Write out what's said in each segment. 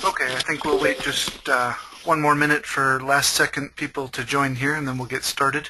Okay, I think we'll wait just one more minute for last second people to join here, and then we'll get started.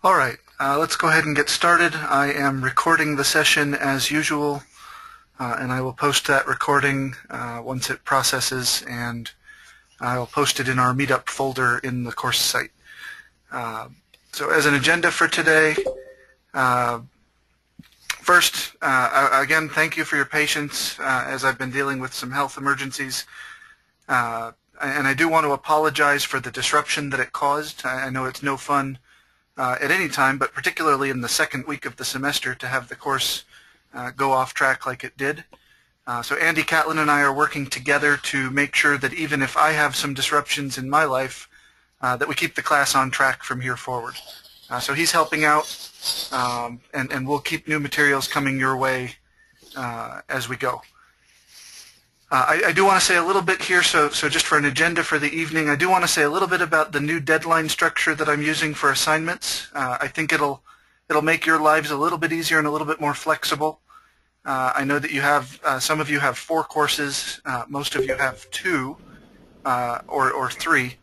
All right, let's go ahead and get started. I am recording the session as usual, and I will post that recording once it processes, and I'll post it in our Meetup folder in the course site. So as an agenda for today, first, again, thank you for your patience as I've been dealing with some health emergencies. And I do want to apologize for the disruption that it caused. I know it's no fun at any time, but particularly in the second week of the semester, to have the course go off track like it did. So Andy Catlin and I are working together to make sure that even if I have some disruptions in my life, that we keep the class on track from here forward. So he's helping out, and we'll keep new materials coming your way as we go. I do want to say a little bit here, so just for an agenda for the evening, I do want to say a little bit about the new deadline structure that I'm using for assignments. I think it'll make your lives a little bit easier and a little bit more flexible. I know that you have, some of you have 4 courses, most of you have 2 or 3.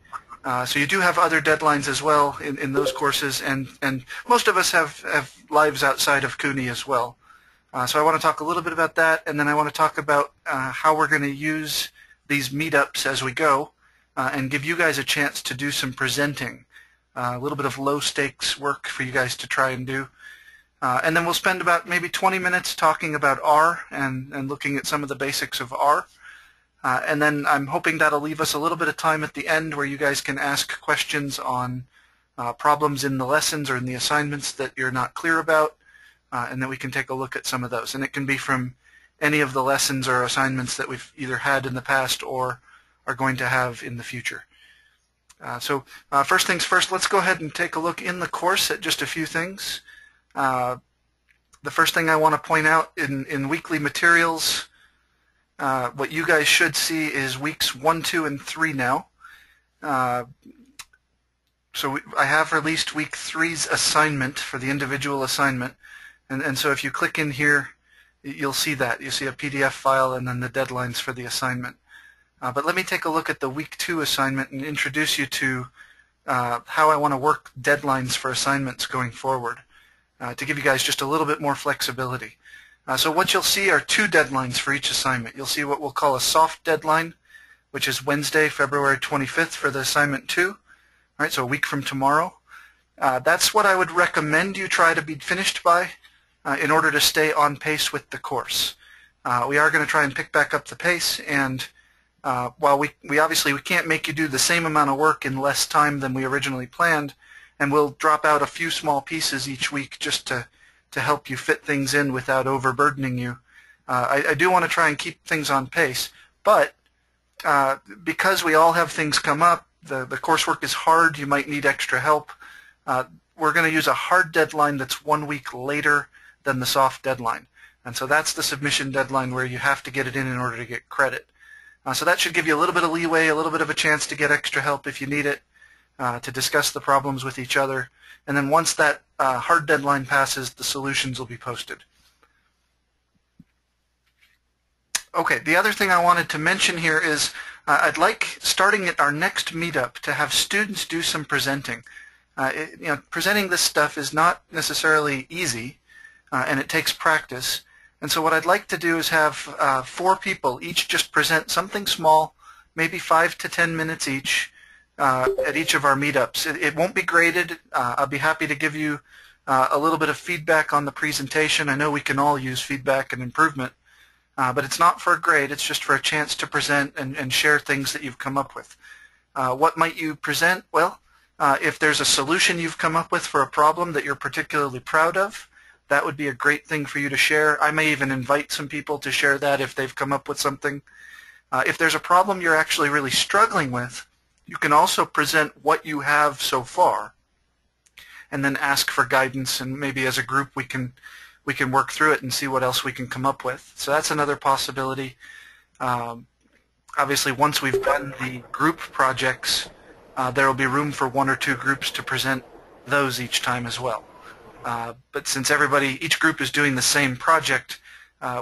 So you do have other deadlines as well in those courses, and most of us have lives outside of CUNY as well. So I want to talk a little bit about that, and then I want to talk about how we're going to use these meetups as we go, and give you guys a chance to do some presenting, a little bit of low-stakes work for you guys to try and do. And then we'll spend about maybe 20 minutes talking about R and looking at some of the basics of R. And then I'm hoping that'll leave us a little bit of time at the end where you guys can ask questions on problems in the lessons or in the assignments that you're not clear about. And then we can take a look at some of those. And it can be from any of the lessons or assignments that we've either had in the past or are going to have in the future. So first things first, let's go ahead and take a look in the course at just a few things. The first thing I want to point out in weekly materials, what you guys should see is weeks 1, 2, and 3 now. So I have released week 3's assignment for the individual assignment. And so if you click in here, you'll see that. You see a PDF file and then the deadlines for the assignment. But let me take a look at the week 2 assignment and introduce you to how I want to work deadlines for assignments going forward to give you guys just a little bit more flexibility. So what you'll see are 2 deadlines for each assignment. You'll see what we'll call a soft deadline, which is Wednesday, February 25th for the assignment 2. All right, so a week from tomorrow. That's what I would recommend you try to be finished by in order to stay on pace with the course. We are going to try and pick back up the pace, and while we obviously can't make you do the same amount of work in less time than we originally planned, and we'll drop out a few small pieces each week just to help you fit things in without overburdening you. I do want to try and keep things on pace, but because we all have things come up, the coursework is hard, you might need extra help, we're going to use a hard deadline that's 1 week later than the soft deadline. And so that's the submission deadline where you have to get it in order to get credit. So that should give you a little bit of leeway, a little bit of a chance to get extra help if you need it, to discuss the problems with each other. And then once that hard deadline passes, the solutions will be posted. Okay, the other thing I wanted to mention here is I'd like, starting at our next meetup, to have students do some presenting. Presenting this stuff is not necessarily easy, and it takes practice. And so what I'd like to do is have 4 people each just present something small, maybe 5 to 10 minutes each, at each of our meetups. It won't be graded. I'll be happy to give you a little bit of feedback on the presentation. I know we can all use feedback and improvement. but it's not for a grade. It's just for a chance to present and share things that you've come up with. What might you present? Well, if there's a solution you've come up with for a problem that you're particularly proud of, that would be a great thing for you to share. I may even invite some people to share that if they've come up with something. If there's a problem you're actually really struggling with, you can also present what you have so far and then ask for guidance, and maybe as a group we can work through it and see what else we can come up with. So that's another possibility. Obviously, once we've done the group projects, there will be room for 1 or 2 groups to present those each time as well. But since each group is doing the same project,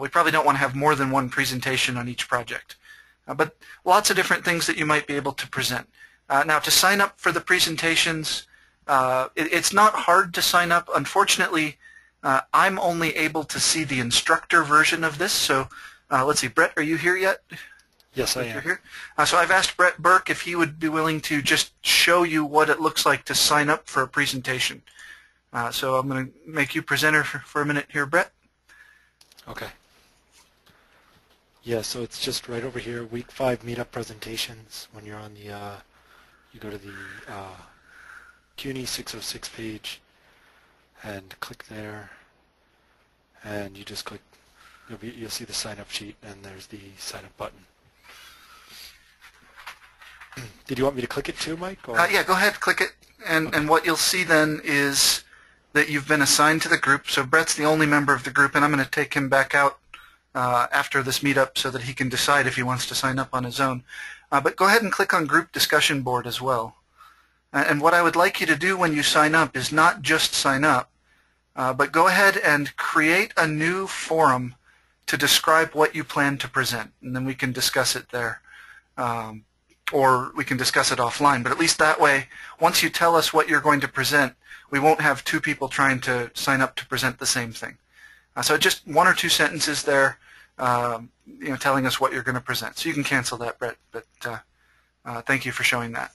we probably don't want to have more than 1 presentation on each project. But lots of different things that you might be able to present. Now, to sign up for the presentations, it's not hard to sign up. Unfortunately, I'm only able to see the instructor version of this. So let's see, Brett, are you here yet? Yes, I am. You're here? So I've asked Brett Burke if he would be willing to just show you what it looks like to sign up for a presentation. So I'm going to make you presenter for a minute here, Brett. Okay. Yeah, so it's just right over here, week 5 meetup presentations. When you're on the, you go to the CUNY 606 page and click there, and you just click. You'll see the sign-up sheet, and there's the sign-up button. Did you want me to click it too, Mike? Or? Yeah, go ahead, click it, and what you'll see then is that you've been assigned to the group. So Brett's the only member of the group, and I'm going to take him back out after this meetup so that he can decide if he wants to sign up on his own. But go ahead and click on Group Discussion Board as well. And what I would like you to do when you sign up is not just sign up, but go ahead and create a new forum to describe what you plan to present, and then we can discuss it there. Or we can discuss it offline, but at least that way, once you tell us what you're going to present, we won't have 2 people trying to sign up to present the same thing. So just 1 or 2 sentences there, telling us what you're going to present. So you can cancel that, Brett, but thank you for showing that.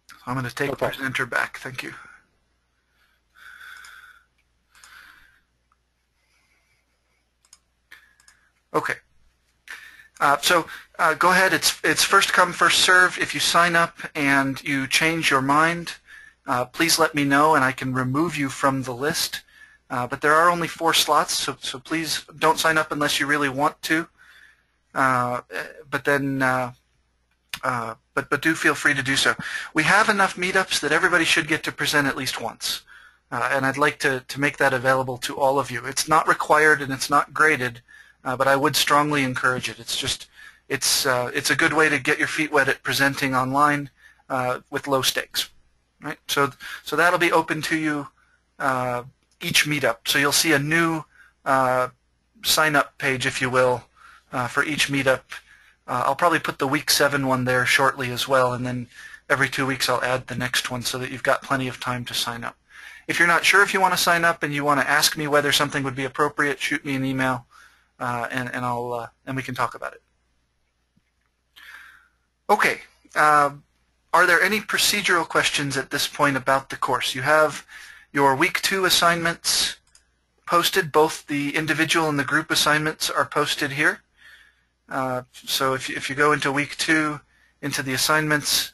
So I'm going to take presenter back. Thank you. Okay. Go ahead. It's first come, first serve. If you sign up and you change your mind, please let me know, and I can remove you from the list. But there are only 4 slots, so please don't sign up unless you really want to. But do feel free to do so. We have enough meetups that everybody should get to present at least once, and I'd like to make that available to all of you. It's not required and it's not graded. But I would strongly encourage it. It's a good way to get your feet wet at presenting online with low stakes, right? So that'll be open to you each meetup. So you'll see a new sign-up page, if you will, for each meetup. I'll probably put the week 7 one there shortly as well, and then every 2 weeks I'll add the next one so that you've got plenty of time to sign up. If you're not sure if you want to sign up and you want to ask me whether something would be appropriate, shoot me an email. And we can talk about it. Okay. Are there any procedural questions at this point about the course? You have your week 2 assignments posted. Both the individual and the group assignments are posted here. So if you go into week 2, into the assignments,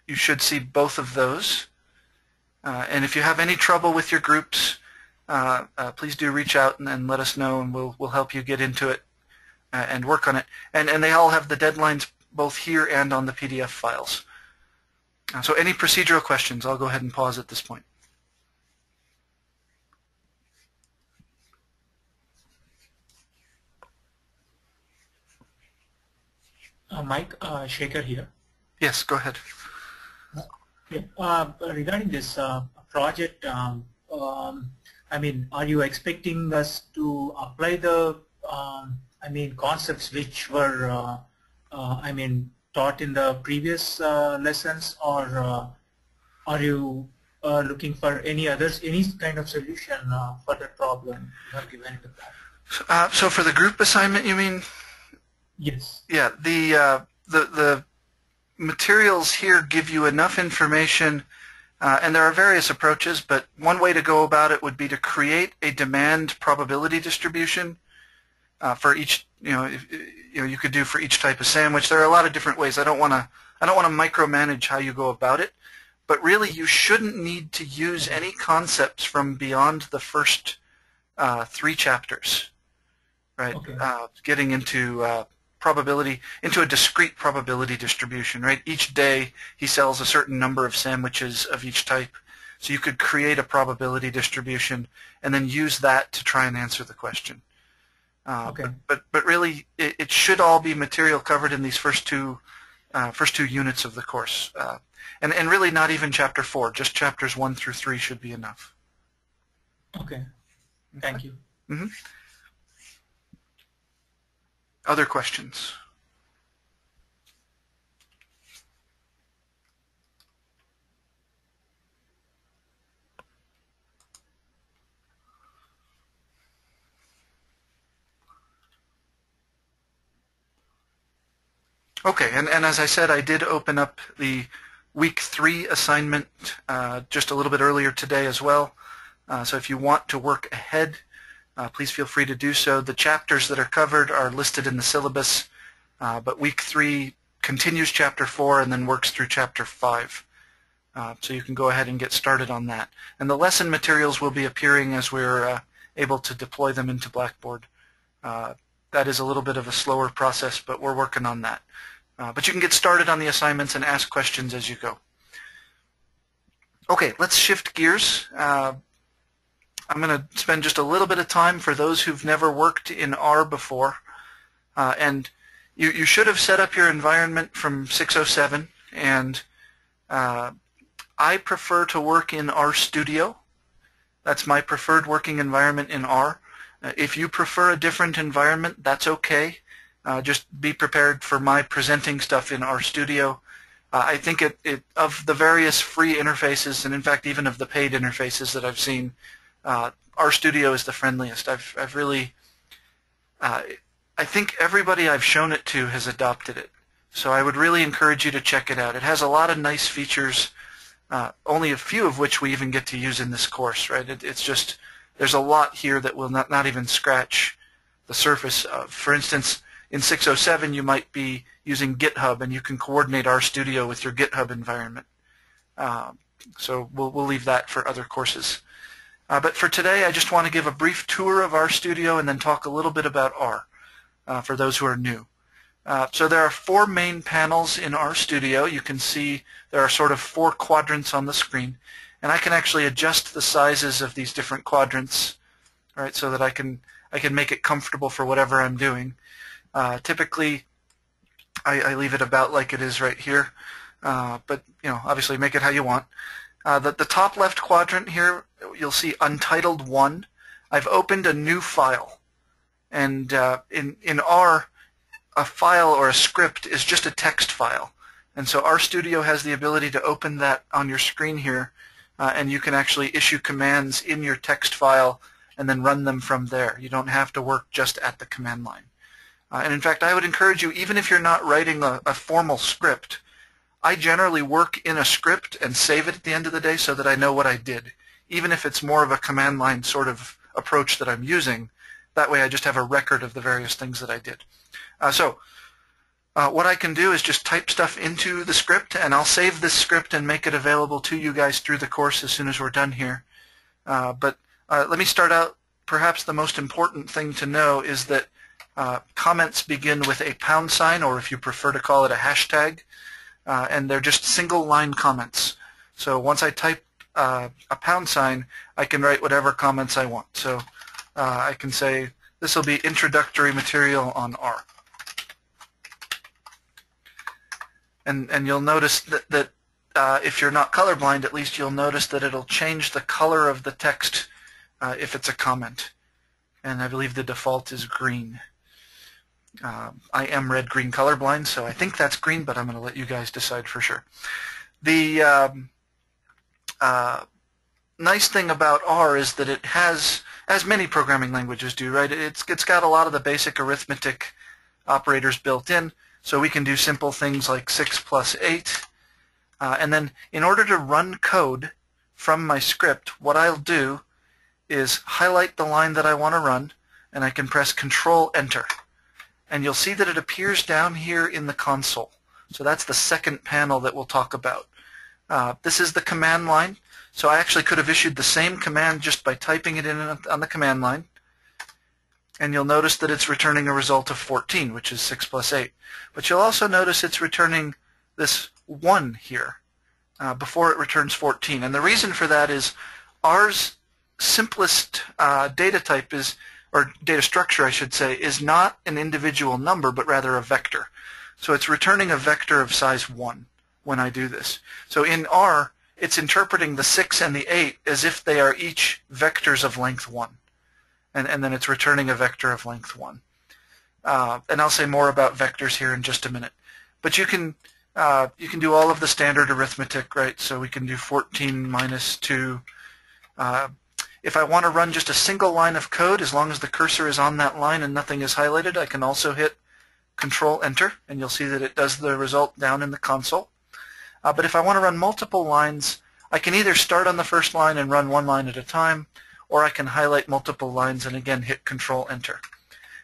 you should see both of those. And if you have any trouble with your groups, please do reach out and let us know, and we'll help you get into it and work on it. And they all have the deadlines both here and on the PDF files. So any procedural questions, I'll go ahead and pause at this point. Mike, Shaker here. Yes, go ahead. Regarding this project, I mean, are you expecting us to apply the, concepts which were, taught in the previous lessons, or are you looking for any kind of solution for the problem you have given in the past? So for the group assignment, you mean? Yes. Yeah, the materials here give you enough information And there are various approaches, but one way to go about it would be to create a demand probability distribution for each, you could do for each type of sandwich. There are a lot of different ways. I don't want to micromanage how you go about it, but really you shouldn't need to use any concepts from beyond the first 3 chapters, right? Okay. Getting into probability, into a discrete probability distribution, right? Each day he sells a certain number of sandwiches of each type, so you could create a probability distribution and then use that to try and answer the question. Okay. But really, it should all be material covered in these first two units of the course, and really not even chapter 4. Just chapters 1 through 3 should be enough. Okay. Thank you. Mm-hmm. Other questions? Okay, and as I said, I did open up the week 3 assignment just a little bit earlier today as well. So if you want to work ahead, please feel free to do so. The chapters that are covered are listed in the syllabus, but week 3 continues chapter 4 and then works through chapter 5. So you can go ahead and get started on that. And the lesson materials will be appearing as we're able to deploy them into Blackboard. That is a little bit of a slower process, but we're working on that. But you can get started on the assignments and ask questions as you go. Okay, let's shift gears. I'm going to spend just a little bit of time for those who've never worked in R before. And you should have set up your environment from 607. And I prefer to work in RStudio. That's my preferred working environment in R. If you prefer a different environment, that's okay. Just be prepared for my presenting stuff in RStudio. I think of the various free interfaces, and in fact even of the paid interfaces that I've seen, RStudio is the friendliest. I've really, I think everybody I've shown it to has adopted it. So I would really encourage you to check it out. It has a lot of nice features, only a few of which we even get to use in this course, right? It's just, there's a lot here that will not even scratch the surface of. For instance, in 607 you might be using GitHub, and you can coordinate RStudio with your GitHub environment. So we'll leave that for other courses. But for today, I just want to give a brief tour of RStudio and then talk a little bit about R for those who are new. So there are 4 main panels in RStudio. You can see there are sort of 4 quadrants on the screen, and I can actually adjust the sizes of these different quadrants, right, so that I can make it comfortable for whatever I'm doing. Typically, I leave it about like it is right here, but obviously make it how you want. The top left quadrant here, you'll see Untitled 1. I've opened a new file, and in R, a file or a script is just a text file, and so RStudio has the ability to open that on your screen here, and you can actually issue commands in your text file and then run them from there. You don't have to work just at the command line. And in fact, I would encourage you, even if you're not writing a formal script, I generally work in a script and save it at the end of the day so that I know what I did, even if it's more of a command line sort of approach that I'm using. That way I just have a record of the various things that I did. So what I can do is just type stuff into the script, and I'll save this script and make it available to you guys through the course as soon as we're done here. But let me start out. Perhaps the most important thing to know is that comments begin with a #, or if you prefer to call it a hashtag, and they're just single-line comments. So once I type a #, I can write whatever comments I want. So I can say, this will be introductory material on R. And you'll notice that if you're not colorblind, at least you'll notice that it'll change the color of the text if it's a comment. And I believe the default is green. I am red-green colorblind, so I think that's green, but I'm going to let you guys decide for sure. The nice thing about R is that it has, as many programming languages do, right? It's got a lot of the basic arithmetic operators built in, so we can do simple things like 6 + 8. And then in order to run code from my script, what I'll do is highlight the line that I want to run, and I can press Control-Enter. And you'll see that it appears down here in the console. So that's the second panel that we'll talk about. This is the command line. So I actually could have issued the same command just by typing it in on the command line. And you'll notice that it's returning a result of 14, which is 6 plus 8. But you'll also notice it's returning this 1 here before it returns 14. And the reason for that is R's simplest data type is, or data structure I should say, is not an individual number but rather a vector. So it's returning a vector of size 1 when I do this. So in R, it's interpreting the 6 and the 8 as if they are each vectors of length 1. And then it's returning a vector of length 1. And I'll say more about vectors here in just a minute. But you can do all of the standard arithmetic, right? So we can do 14 minus 2. If I want to run just a single line of code, as long as the cursor is on that line and nothing is highlighted, I can also hit Control-Enter, and you'll see that it does the result down in the console. But if I want to run multiple lines, I can either start on the first line and run one line at a time, or I can highlight multiple lines and again hit Control-Enter.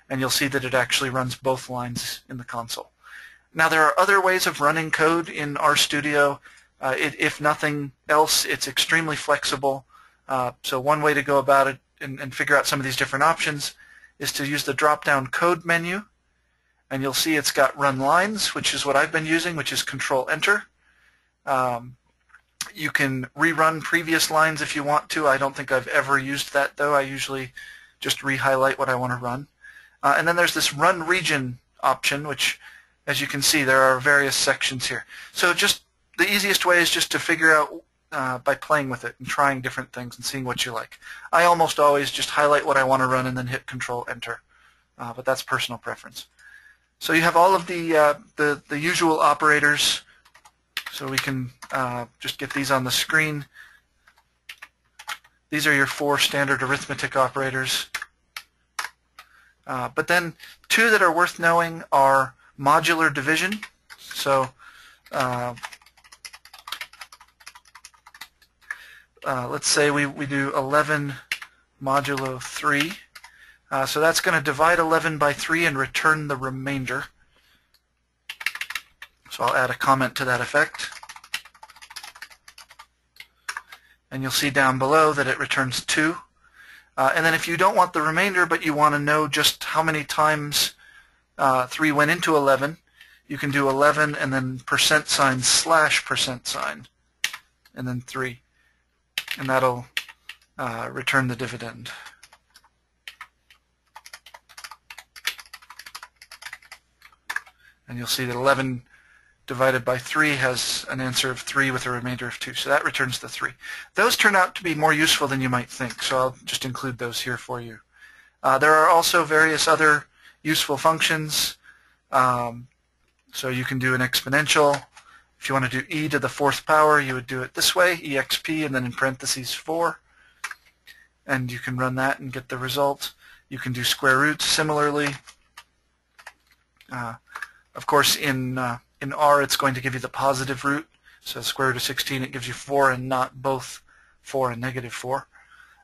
And you'll see that it actually runs both lines in the console. Now there are other ways of running code in RStudio. If nothing else, it's extremely flexible. So one way to go about it and figure out some of these different options is to use the drop-down code menu. And you'll see it's got run lines, which is what I've been using, which is Control-Enter. You can rerun previous lines if you want to. I don't think I've ever used that, though. I usually just re-highlight what I want to run. And then there's this run region option, which, as you can see, there are various sections here. So just the easiest way is just to figure out by playing with it and trying different things and seeing what you like. I almost always just highlight what I want to run and then hit Control-Enter. But that's personal preference. So you have all of the usual operators. So we can just get these on the screen. These are your 4 standard arithmetic operators. But then 2 that are worth knowing are modular division. So let's say we do 11 modulo 3. So that's going to divide 11 by 3 and return the remainder. So I'll add a comment to that effect. And you'll see down below that it returns 2. And then if you don't want the remainder, but you want to know just how many times 3 went into 11, you can do 11 and then %/%, and then 3. And that'll return the dividend. And you'll see that 11 divided by 3 has an answer of 3 with a remainder of 2. So that returns the 3. Those turn out to be more useful than you might think, so I'll just include those here for you. There are also various other useful functions. So you can do an exponential. If you want to do e to the 4th power, you would do it this way, exp, and then in parentheses 4. And you can run that and get the result. You can do square roots similarly. Of course, in R, it's going to give you the positive root. So square root of 16, it gives you 4 and not both 4 and negative 4.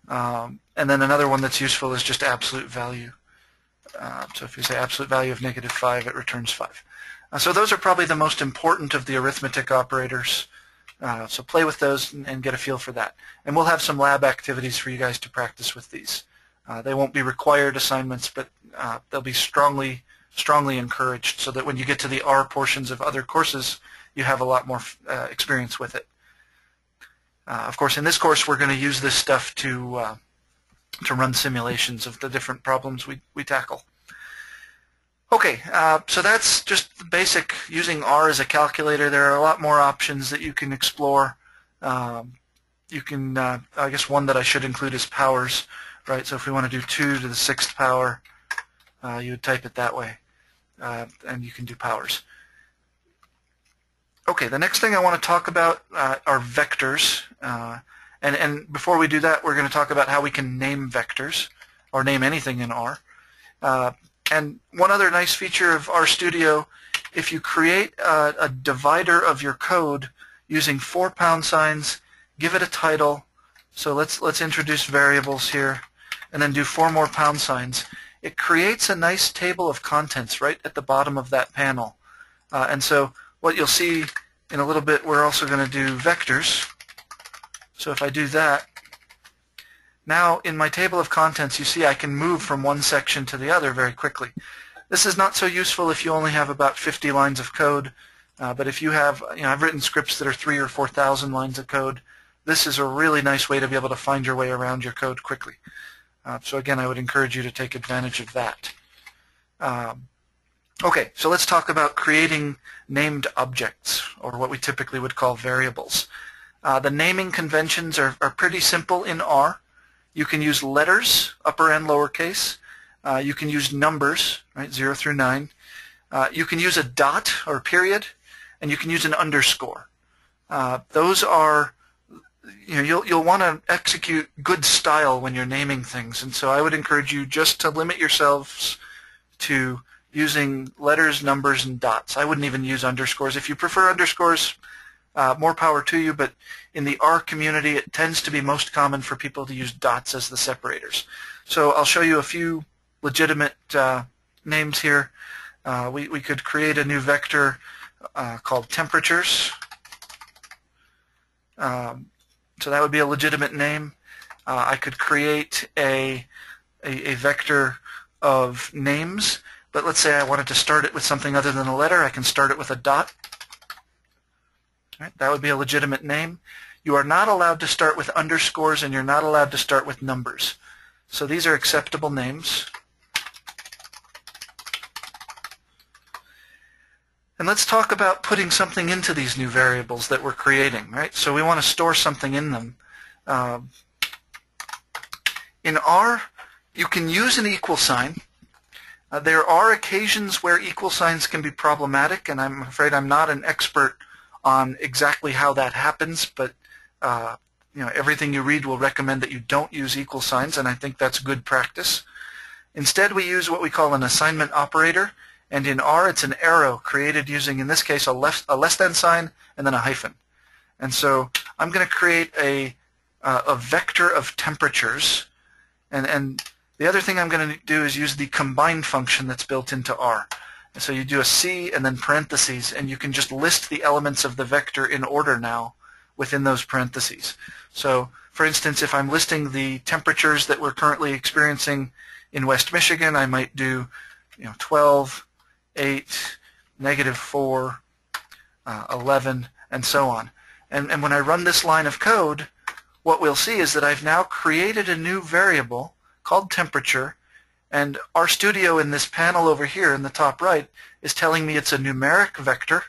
And then another one that's useful is just absolute value. So if you say absolute value of -5, it returns 5. So those are probably the most important of the arithmetic operators. So play with those and get a feel for that. And we'll have some lab activities for you guys to practice with these. They won't be required assignments, but they'll be strongly encouraged so that when you get to the R portions of other courses, you have a lot more experience with it. Of course, in this course, we're going to use this stuff to run simulations of the different problems we tackle. Okay, so that's just the basic using R as a calculator. There are a lot more options that you can explore. You can, I guess one that I should include is powers, right? So if we want to do 2 to the 6th power, you would type it that way. And you can do powers. Okay, the next thing I want to talk about are vectors. And before we do that, we're going to talk about how we can name vectors, or name anything in R. And one other nice feature of RStudio, if you create a divider of your code, using 4 pound signs, give it a title. So let's introduce variables here, and then do 4 more pound signs. It creates a nice table of contents right at the bottom of that panel. And so what you'll see in a little bit, we're also going to do vectors. So if I do that, now in my table of contents, you see I can move from one section to the other very quickly. This is not so useful if you only have about 50 lines of code, but if you have, I've written scripts that are 3,000 or 4,000 lines of code. This is a really nice way to be able to find your way around your code quickly. So again, I would encourage you to take advantage of that. Okay, so let's talk about creating named objects, or what we typically would call variables. The naming conventions are pretty simple in R. You can use letters, upper and lowercase. You can use numbers, right, 0 through 9. You can use a dot or period, and you can use an underscore. Those are, you'll want to execute good style when you're naming things, and so I would encourage you just to limit yourselves to using letters, numbers, and dots. I wouldn't even use underscores. If you prefer underscores, more power to you, but in the R community it tends to be most common for people to use dots as the separators. So I'll show you a few legitimate names here. We could create a new vector called temperatures. So that would be a legitimate name. I could create a vector of names, but let's say I wanted to start it with something other than a letter. I can start it with a dot. Right, that would be a legitimate name. You are not allowed to start with underscores, and you're not allowed to start with numbers. So these are acceptable names. And let's talk about putting something into these new variables that we're creating, right? So we want to store something in them. In R, you can use an equal sign. There are occasions where equal signs can be problematic, and I'm afraid I'm not an expert on exactly how that happens, but everything you read will recommend that you don't use equal signs, and I think that's good practice. Instead, we use what we call an assignment operator, and in R it's an arrow created using, in this case, a less than sign and then a hyphen. And so I'm going to create a vector of temperatures, and the other thing I'm going to do is use the combine function that's built into R. And so you do a C and then parentheses, and you can just list the elements of the vector in order now within those parentheses. So for instance, if I'm listing the temperatures that we're currently experiencing in West Michigan, I might do 12, 8, -4, 11, and so on. And when I run this line of code, what we'll see is that I've now created a new variable called temperature, and RStudio in this panel over here in the top right is telling me it's a numeric vector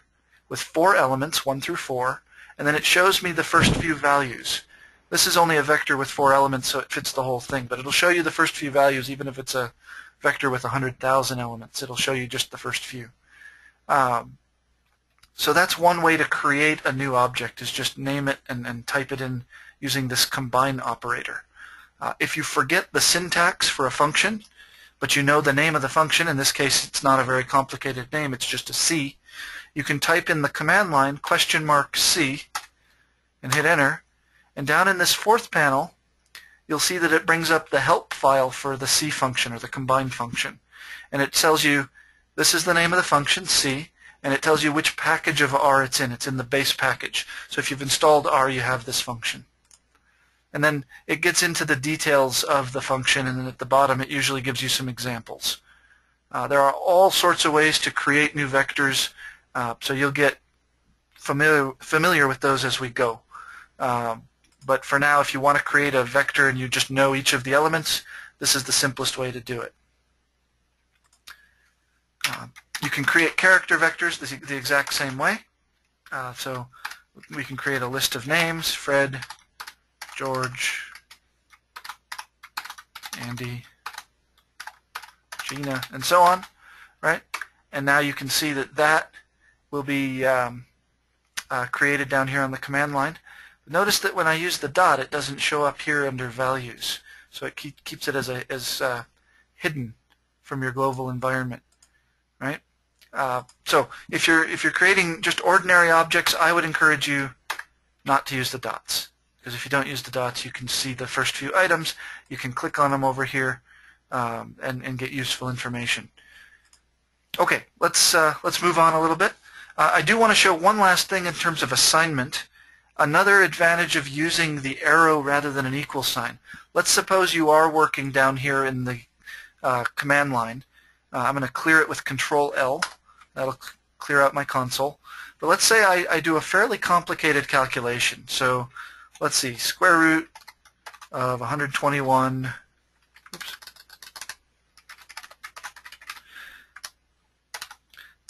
with 4 elements, 1 through 4, and then it shows me the first few values. This is only a vector with 4 elements, so it fits the whole thing, but it'll show you the first few values even if it's a vector with 100,000 elements. It'll show you just the first few. So that's one way to create a new object, is just name it and type it in using this combine operator. If you forget the syntax for a function, but you know the name of the function, in this case it's not a very complicated name, it's just a C, you can type in the command line $C and hit enter, and down in this 4th panel you'll see that it brings up the help file for the C function, or the combine function, and it tells you this is the name of the function, C, and it tells you which package of R it's in. It's in the base package. So if you've installed R, you have this function. And then it gets into the details of the function, and then at the bottom it usually gives you some examples. There are all sorts of ways to create new vectors, so you'll get familiar with those as we go. But for now, if you want to create a vector and you just know each of the elements, this is the simplest way to do it. You can create character vectors the exact same way. So we can create a list of names: Fred, George, Andy, Gina, and so on, right? And now you can see that that will be created down here on the command line. Notice that when I use the dot, it doesn't show up here under values, so it keeps it as hidden from your global environment, right? So if you're creating just ordinary objects, I would encourage you not to use the dots. Because if you don't use the dots, you can see the first few items. You can click on them over here and get useful information. Okay, let's move on a little bit. I do want to show one last thing in terms of assignment. Another advantage of using the arrow rather than an equal sign. Let's suppose you are working down here in the command line. I'm going to clear it with Control L. That'll clear out my console. But let's say I do a fairly complicated calculation. So let's see, square root of 121, oops,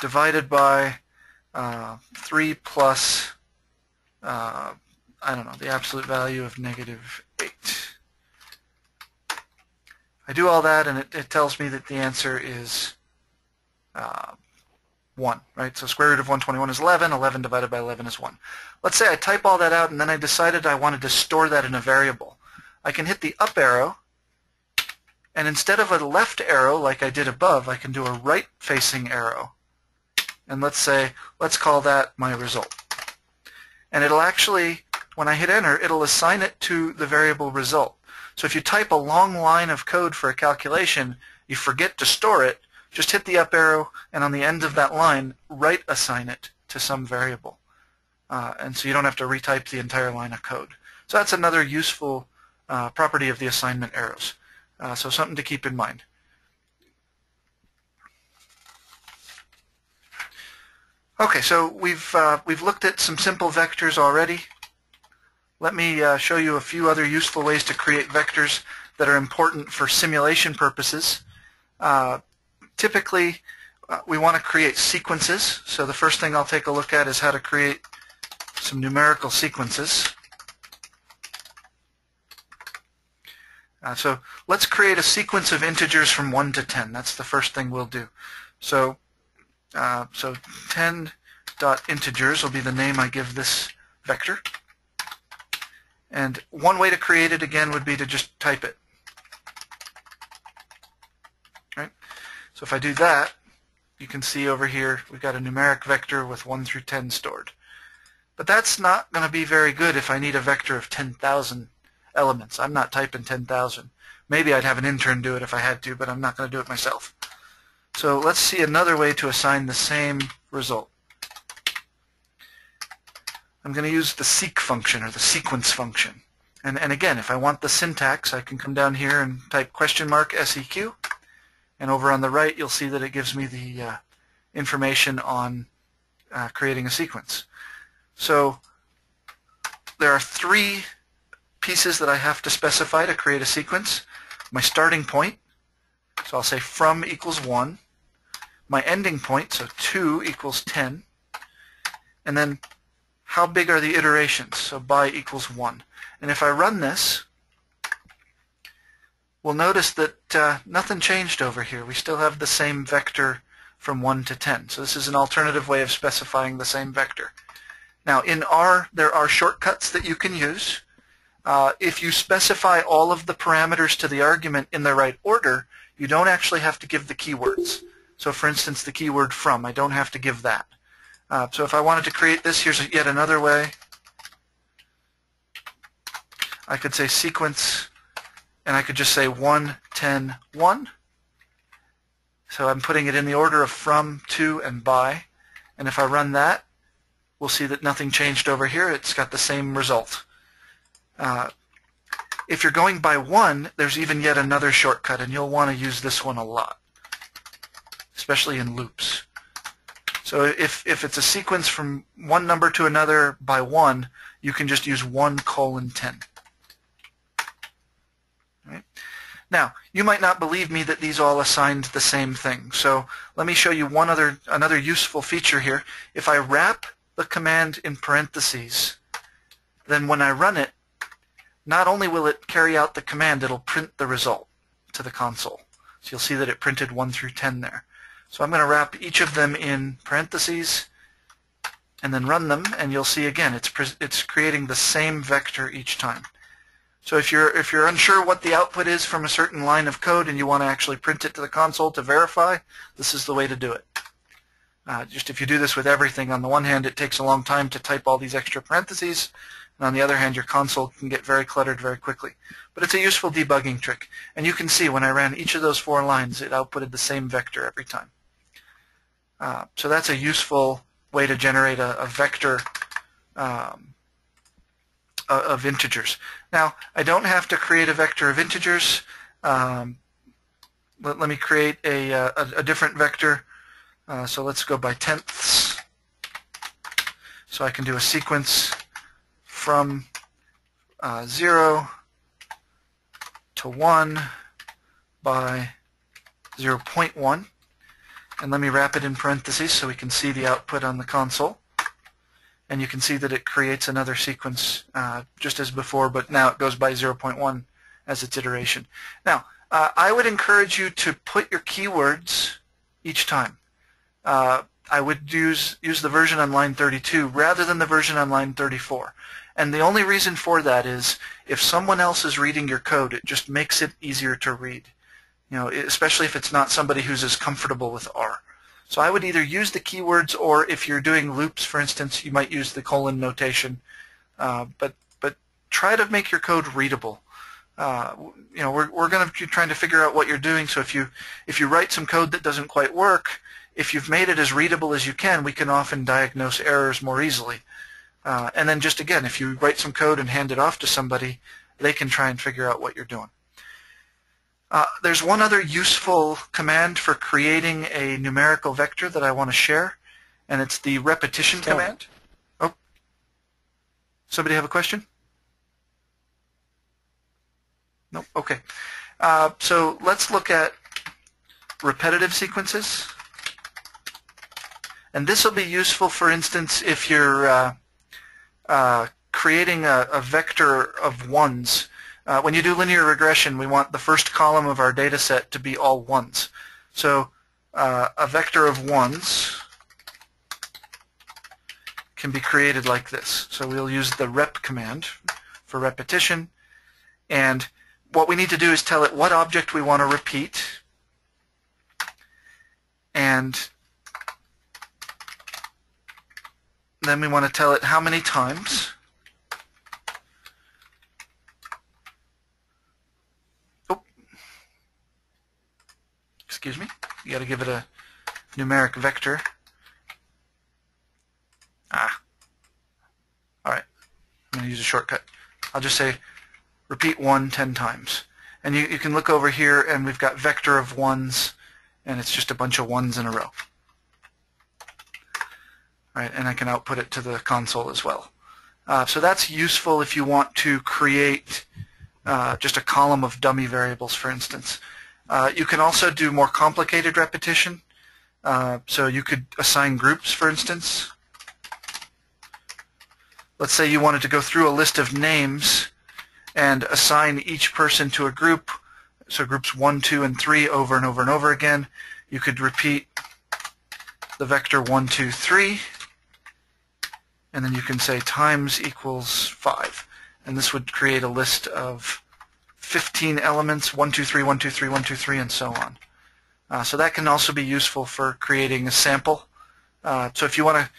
divided by 3 plus, I don't know, the absolute value of -8. I do all that and it tells me that the answer is 1, right? So square root of 121 is 11, 11 divided by 11 is 1. Let's say I type all that out and then I decided I wanted to store that in a variable. I can hit the up arrow, and instead of a left arrow like I did above, I can do a right-facing arrow. And let's call that my result. And it'll actually, when I hit enter, it'll assign it to the variable result. So if you type a long line of code for a calculation, you forget to store it, just hit the up arrow, and on the end of that line, right assign it to some variable. And so you don't have to retype the entire line of code. So that's another useful property of the assignment arrows. So something to keep in mind. Okay, so we've looked at some simple vectors already. Let me show you a few other useful ways to create vectors that are important for simulation purposes. Typically, we want to create sequences. So the first thing I'll take a look at is how to create some numerical sequences. So let's create a sequence of integers from 1 to 10. That's the first thing we'll do. So 10.integers will be the name I give this vector. And one way to create it, again, would be to just type it. Right? So if I do that, you can see over here we've got a numeric vector with 1 through 10 stored. But that's not going to be very good if I need a vector of 10,000 elements. I'm not typing 10,000. Maybe I'd have an intern do it if I had to, but I'm not going to do it myself. So let's see another way to assign the same result. I'm going to use the seq function, or the sequence function. And again, if I want the syntax, I can come down here and type $seq. And over on the right, you'll see that it gives me the information on creating a sequence. So there are 3 pieces that I have to specify to create a sequence. My starting point, so I'll say from equals 1. My ending point, so 2 equals 10. And then how big are the iterations, so by equals 1. And if I run this, we'll notice that nothing changed over here. We still have the same vector from 1 to 10. So this is an alternative way of specifying the same vector. Now in R, there are shortcuts that you can use. If you specify all of the parameters to the argument in the right order, you don't actually have to give the keywords. So for instance, the keyword from, I don't have to give that. So if I wanted to create this, here's yet another way. I could say sequence, and I could just say 1, 10, 1. So I'm putting it in the order of from, to, and by. And if I run that, we'll see that nothing changed over here. It's got the same result. If you're going by 1, there's even yet another shortcut, and you'll want to use this one a lot, especially in loops. So if it's a sequence from one number to another by 1, you can just use 1:10. Right? Now, you might not believe me that these all assigned the same thing. So let me show you another useful feature here. If I wrap the command in parentheses, then when I run it, not only will it carry out the command, it'll print the result to the console. So you'll see that it printed 1 through 10 there. So I'm going to wrap each of them in parentheses and then run them, and you'll see again it's creating the same vector each time. So if you're unsure what the output is from a certain line of code and you want to actually print it to the console to verify, this is the way to do it. Just if you do this with everything, on the one hand it takes a long time to type all these extra parentheses, And on the other hand, your console can get very cluttered very quickly. But it's a useful debugging trick. And you can see when I ran each of those 4 lines, it outputted the same vector every time. So that's a useful way to generate a vector of integers. Now, I don't have to create a vector of integers. Let me create a different vector. So let's go by tenths. So I can do a sequence from 0 to 1 by 0.1. And let me wrap it in parentheses so we can see the output on the console. And you can see that it creates another sequence just as before, but now it goes by 0.1 as its iteration. Now, I would encourage you to put your keywords each time. I would use the version on line 32 rather than the version on line 34. And the only reason for that is if someone else is reading your code, it just makes it easier to read. Especially if it's not somebody who's as comfortable with R. So I would either use the keywords, or if you're doing loops, for instance, you might use the colon notation. But try to make your code readable. We're going to be trying to figure out what you're doing. So if you write some code that doesn't quite work, if you've made it as readable as you can, we can often diagnose errors more easily. And then just again, if you write some code and hand it off to somebody, they can try and figure out what you're doing. There's one other useful command for creating a numerical vector that I want to share, and it's the repetition command. Oh, somebody have a question? No? Okay. So let's look at repetitive sequences. And this will be useful, for instance, if you're creating a vector of ones. When you do linear regression, we want the first column of our data set to be all ones. So a vector of ones can be created like this. So we'll use the rep command for repetition. And what we need to do is tell it what object we want to repeat. And then we want to tell it how many times. Excuse me, you got to give it a numeric vector. All right, I'm going to use a shortcut. I'll just say repeat 1 10 times. And you can look over here, and we've got vector of ones, and it's just a bunch of ones in a row. All right, and I can output it to the console as well. So that's useful if you want to create just a column of dummy variables, for instance. You can also do more complicated repetition. So you could assign groups, for instance. Let's say you wanted to go through a list of names and assign each person to a group, so groups 1, 2, and 3 over and over and over again. You could repeat the vector 1, 2, 3, and then you can say times equals 5. And this would create a list of 15 elements, 1, 2, 3, 1, 2, 3, 1, 2, 3, and so on. So that can also be useful for creating a sample. So if you want to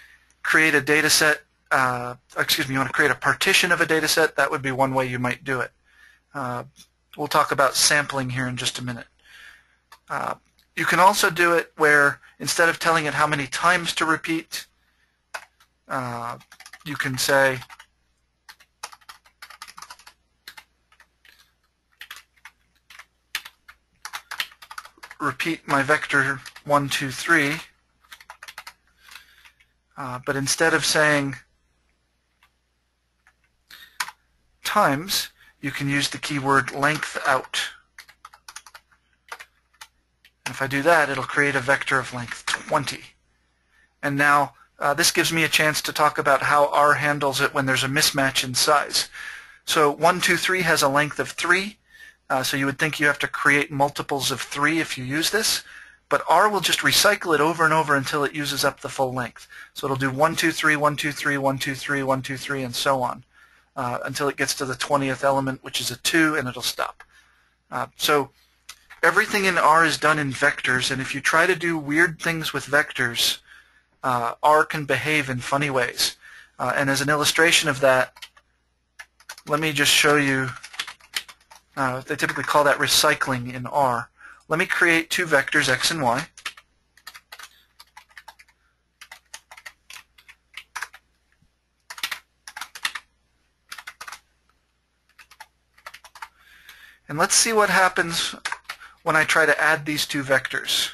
create a data set, you want to create a partition of a data set, that would be one way you might do it. We'll talk about sampling here in just a minute. You can also do it where instead of telling it how many times to repeat, you can say repeat my vector 1, 2, 3, but instead of saying times, you can use the keyword length out. And if I do that, it'll create a vector of length 20. And now this gives me a chance to talk about how R handles it when there's a mismatch in size. So 1, 2, 3 has a length of 3. So you would think you have to create multiples of 3 if you use this, but R will just recycle it over and over until it uses up the full length. So it'll do 1, 2, 3, 1, 2, 3, 1, 2, 3, 1, 2, 3, and so on, until it gets to the 20th element, which is a 2, and it'll stop. So everything in R is done in vectors, and if you try to do weird things with vectors, R can behave in funny ways. And as an illustration of that, let me just show you, they typically call that recycling in R. Let me create two vectors, x and y. And let's see what happens when I try to add these two vectors.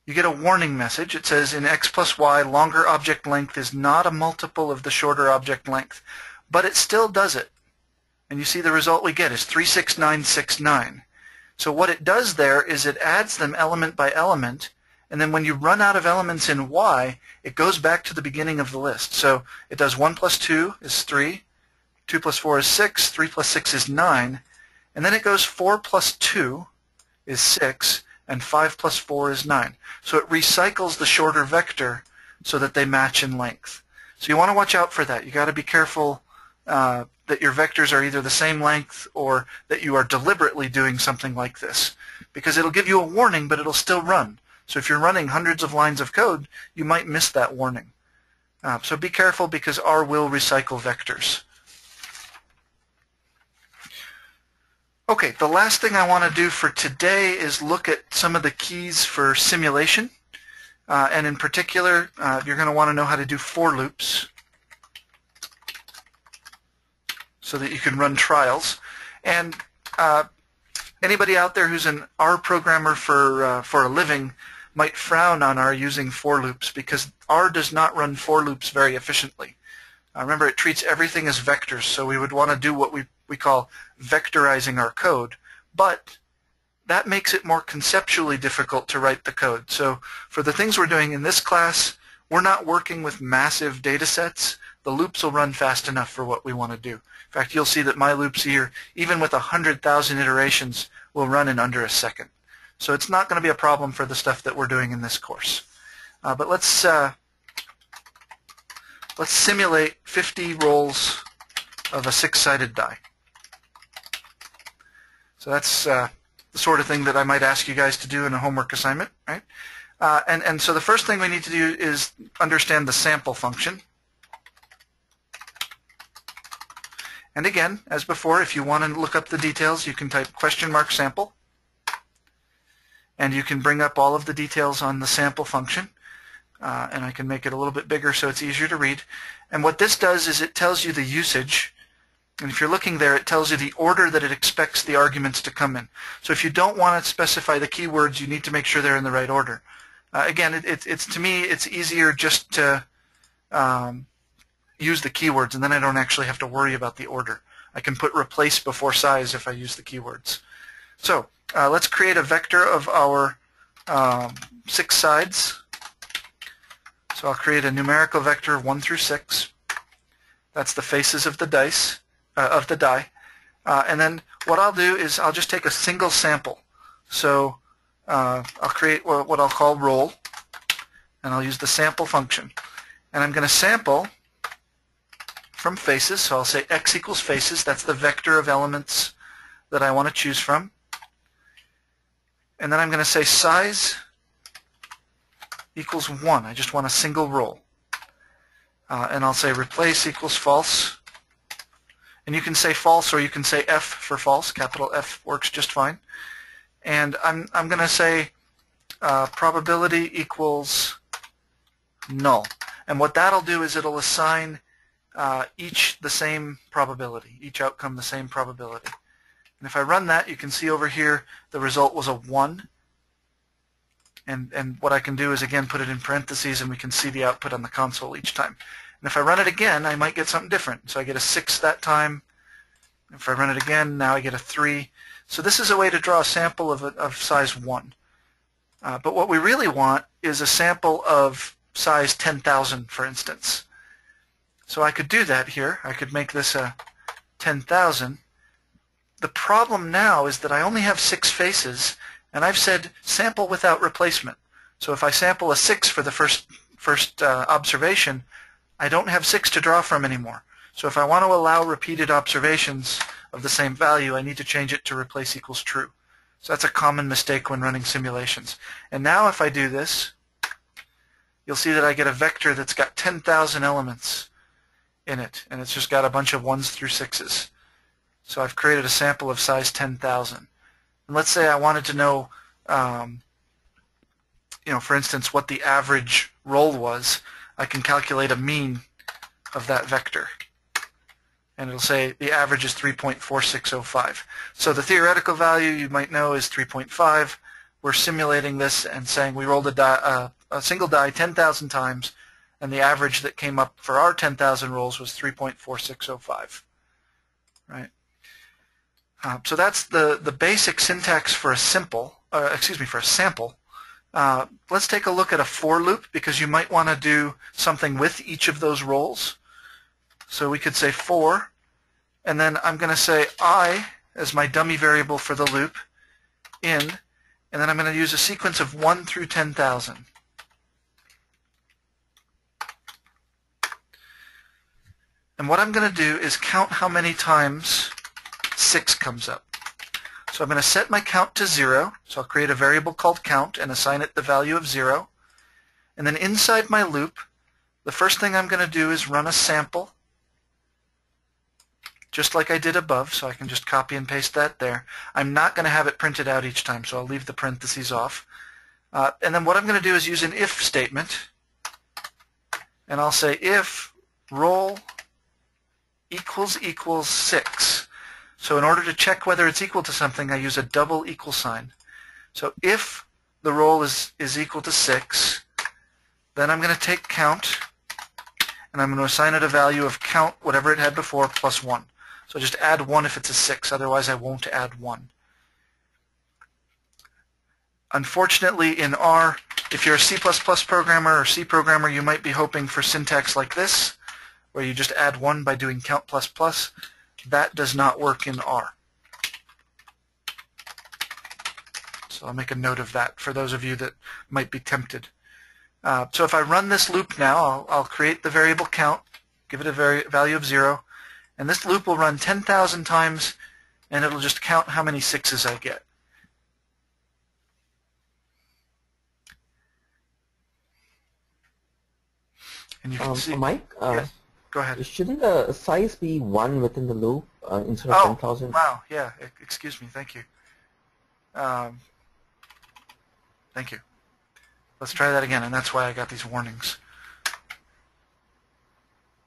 You get a warning message. It says in x plus y, longer object length is not a multiple of the shorter object length. But it still does it. And you see the result we get is 36969. So what it does there is it adds them element by element, and then when you run out of elements in y, it goes back to the beginning of the list. So it does 1 plus 2 is 3, 2 plus 4 is 6, 3 plus 6 is 9, and then it goes 4 plus 2 is 6, and 5 plus 4 is 9. So it recycles the shorter vector so that they match in length. So you want to watch out for that. You got to be careful that your vectors are either the same length or that you are deliberately doing something like this, because it'll give you a warning, but it'll still run. So if you're running hundreds of lines of code, you might miss that warning. So be careful, because R will recycle vectors. Okay, the last thing I want to do for today is look at some of the keys for simulation. And in particular, you're going to want to know how to do for loops so that you can run trials. And anybody out there who's an R programmer for a living might frown on R using for loops, because R does not run for loops very efficiently. Remember, it treats everything as vectors, so we would want to do what we call vectorizing our code. But that makes it more conceptually difficult to write the code. So for the things we're doing in this class, we're not working with massive data sets. The loops will run fast enough for what we want to do. In fact, you'll see that my loops here, even with 100,000 iterations, will run in under a second. So it's not going to be a problem for the stuff that we're doing in this course. But let's simulate 50 rolls of a six-sided die. So that's the sort of thing that I might ask you guys to do in a homework assignment, right? And so the first thing we need to do is understand the sample function. And again, as before, if you want to look up the details, you can type $sample, and you can bring up all of the details on the sample function. And I can make it a little bit bigger so it's easier to read. And what this does is it tells you the usage. And if you're looking there, it tells you the order that it expects the arguments to come in. So if you don't want to specify the keywords, you need to make sure they're in the right order. Again, to me, it's easier just to use the keywords, and then I don't actually have to worry about the order. I can put replace before size if I use the keywords. So let's create a vector of our 6 sides. So I'll create a numerical vector of 1 through 6. That's the faces of the dice, of the die. And then what I'll do is I'll just take a single sample. So I'll create what I'll call roll, and I'll use the sample function. And I'm going to sample from faces, so I'll say x equals faces. That's the vector of elements that I want to choose from. And then I'm going to say size equals 1. I just want a single roll. And I'll say replace equals false. And you can say false, or you can say F for false. Capital F works just fine. And I'm going to say probability equals null. And what that'll do is it'll assign each the same probability, each outcome the same probability. And if I run that, you can see over here the result was a 1. And what I can do is, again, put it in parentheses, and we can see the output on the console each time. And if I run it again, I might get something different. So I get a 6 that time. If I run it again, now I get a 3. So this is a way to draw a sample of size 1. But what we really want is a sample of size 10,000, for instance. So I could do that here. I could make this a 10,000. The problem now is that I only have 6 faces, and I've said sample without replacement. So if I sample a 6 for the first observation, I don't have 6 to draw from anymore. So if I want to allow repeated observations of the same value, I need to change it to replace equals true. So that's a common mistake when running simulations. And now if I do this, you'll see that I get a vector that's got 10,000 elements. in it, and it's just got a bunch of 1s through 6s. So I've created a sample of size 10,000. And let's say I wanted to know, for instance, what the average roll was. I can calculate a mean of that vector. And it'll say the average is 3.4605. So the theoretical value you might know is 3.5. We're simulating this and saying we rolled a single die 10,000 times, and the average that came up for our 10,000 rolls was 3.4605. Right? So that's the basic syntax for a sample. Let's take a look at a for loop, because you might want to do something with each of those rolls. So we could say for, and then I'm going to say I as my dummy variable for the loop, in, and then I'm going to use a sequence of 1 through 10,000. And what I'm going to do is count how many times 6 comes up. So I'm going to set my count to 0. So I'll create a variable called count and assign it the value of 0. And then inside my loop, the first thing I'm going to do is run a sample, just like I did above. So I can just copy and paste that there. I'm not going to have it printed out each time, so I'll leave the parentheses off. And then what I'm going to do is use an if statement. And I'll say if roll equals 6. So in order to check whether it's equal to something, I use a double equal sign. So if the roll is equal to 6, then I'm going to take count, and I'm going to assign it a value of count, whatever it had before, plus 1. So just add 1 if it's a 6, otherwise I won't add 1. Unfortunately, in R, if you're a C++ programmer or C programmer, you might be hoping for syntax like this, where you just add 1 by doing count plus plus. That does not work in R. So I'll make a note of that for those of you that might be tempted. So if I run this loop now, I'll create the variable count, give it a value of 0, and this loop will run 10,000 times, and it'll just count how many 6s I get. And you can see, Mike, yes, go ahead. Shouldn't the size be 1 within the loop instead of 10,000? Wow, yeah, excuse me, thank you. Thank you. Let's try that again, and that's why I got these warnings.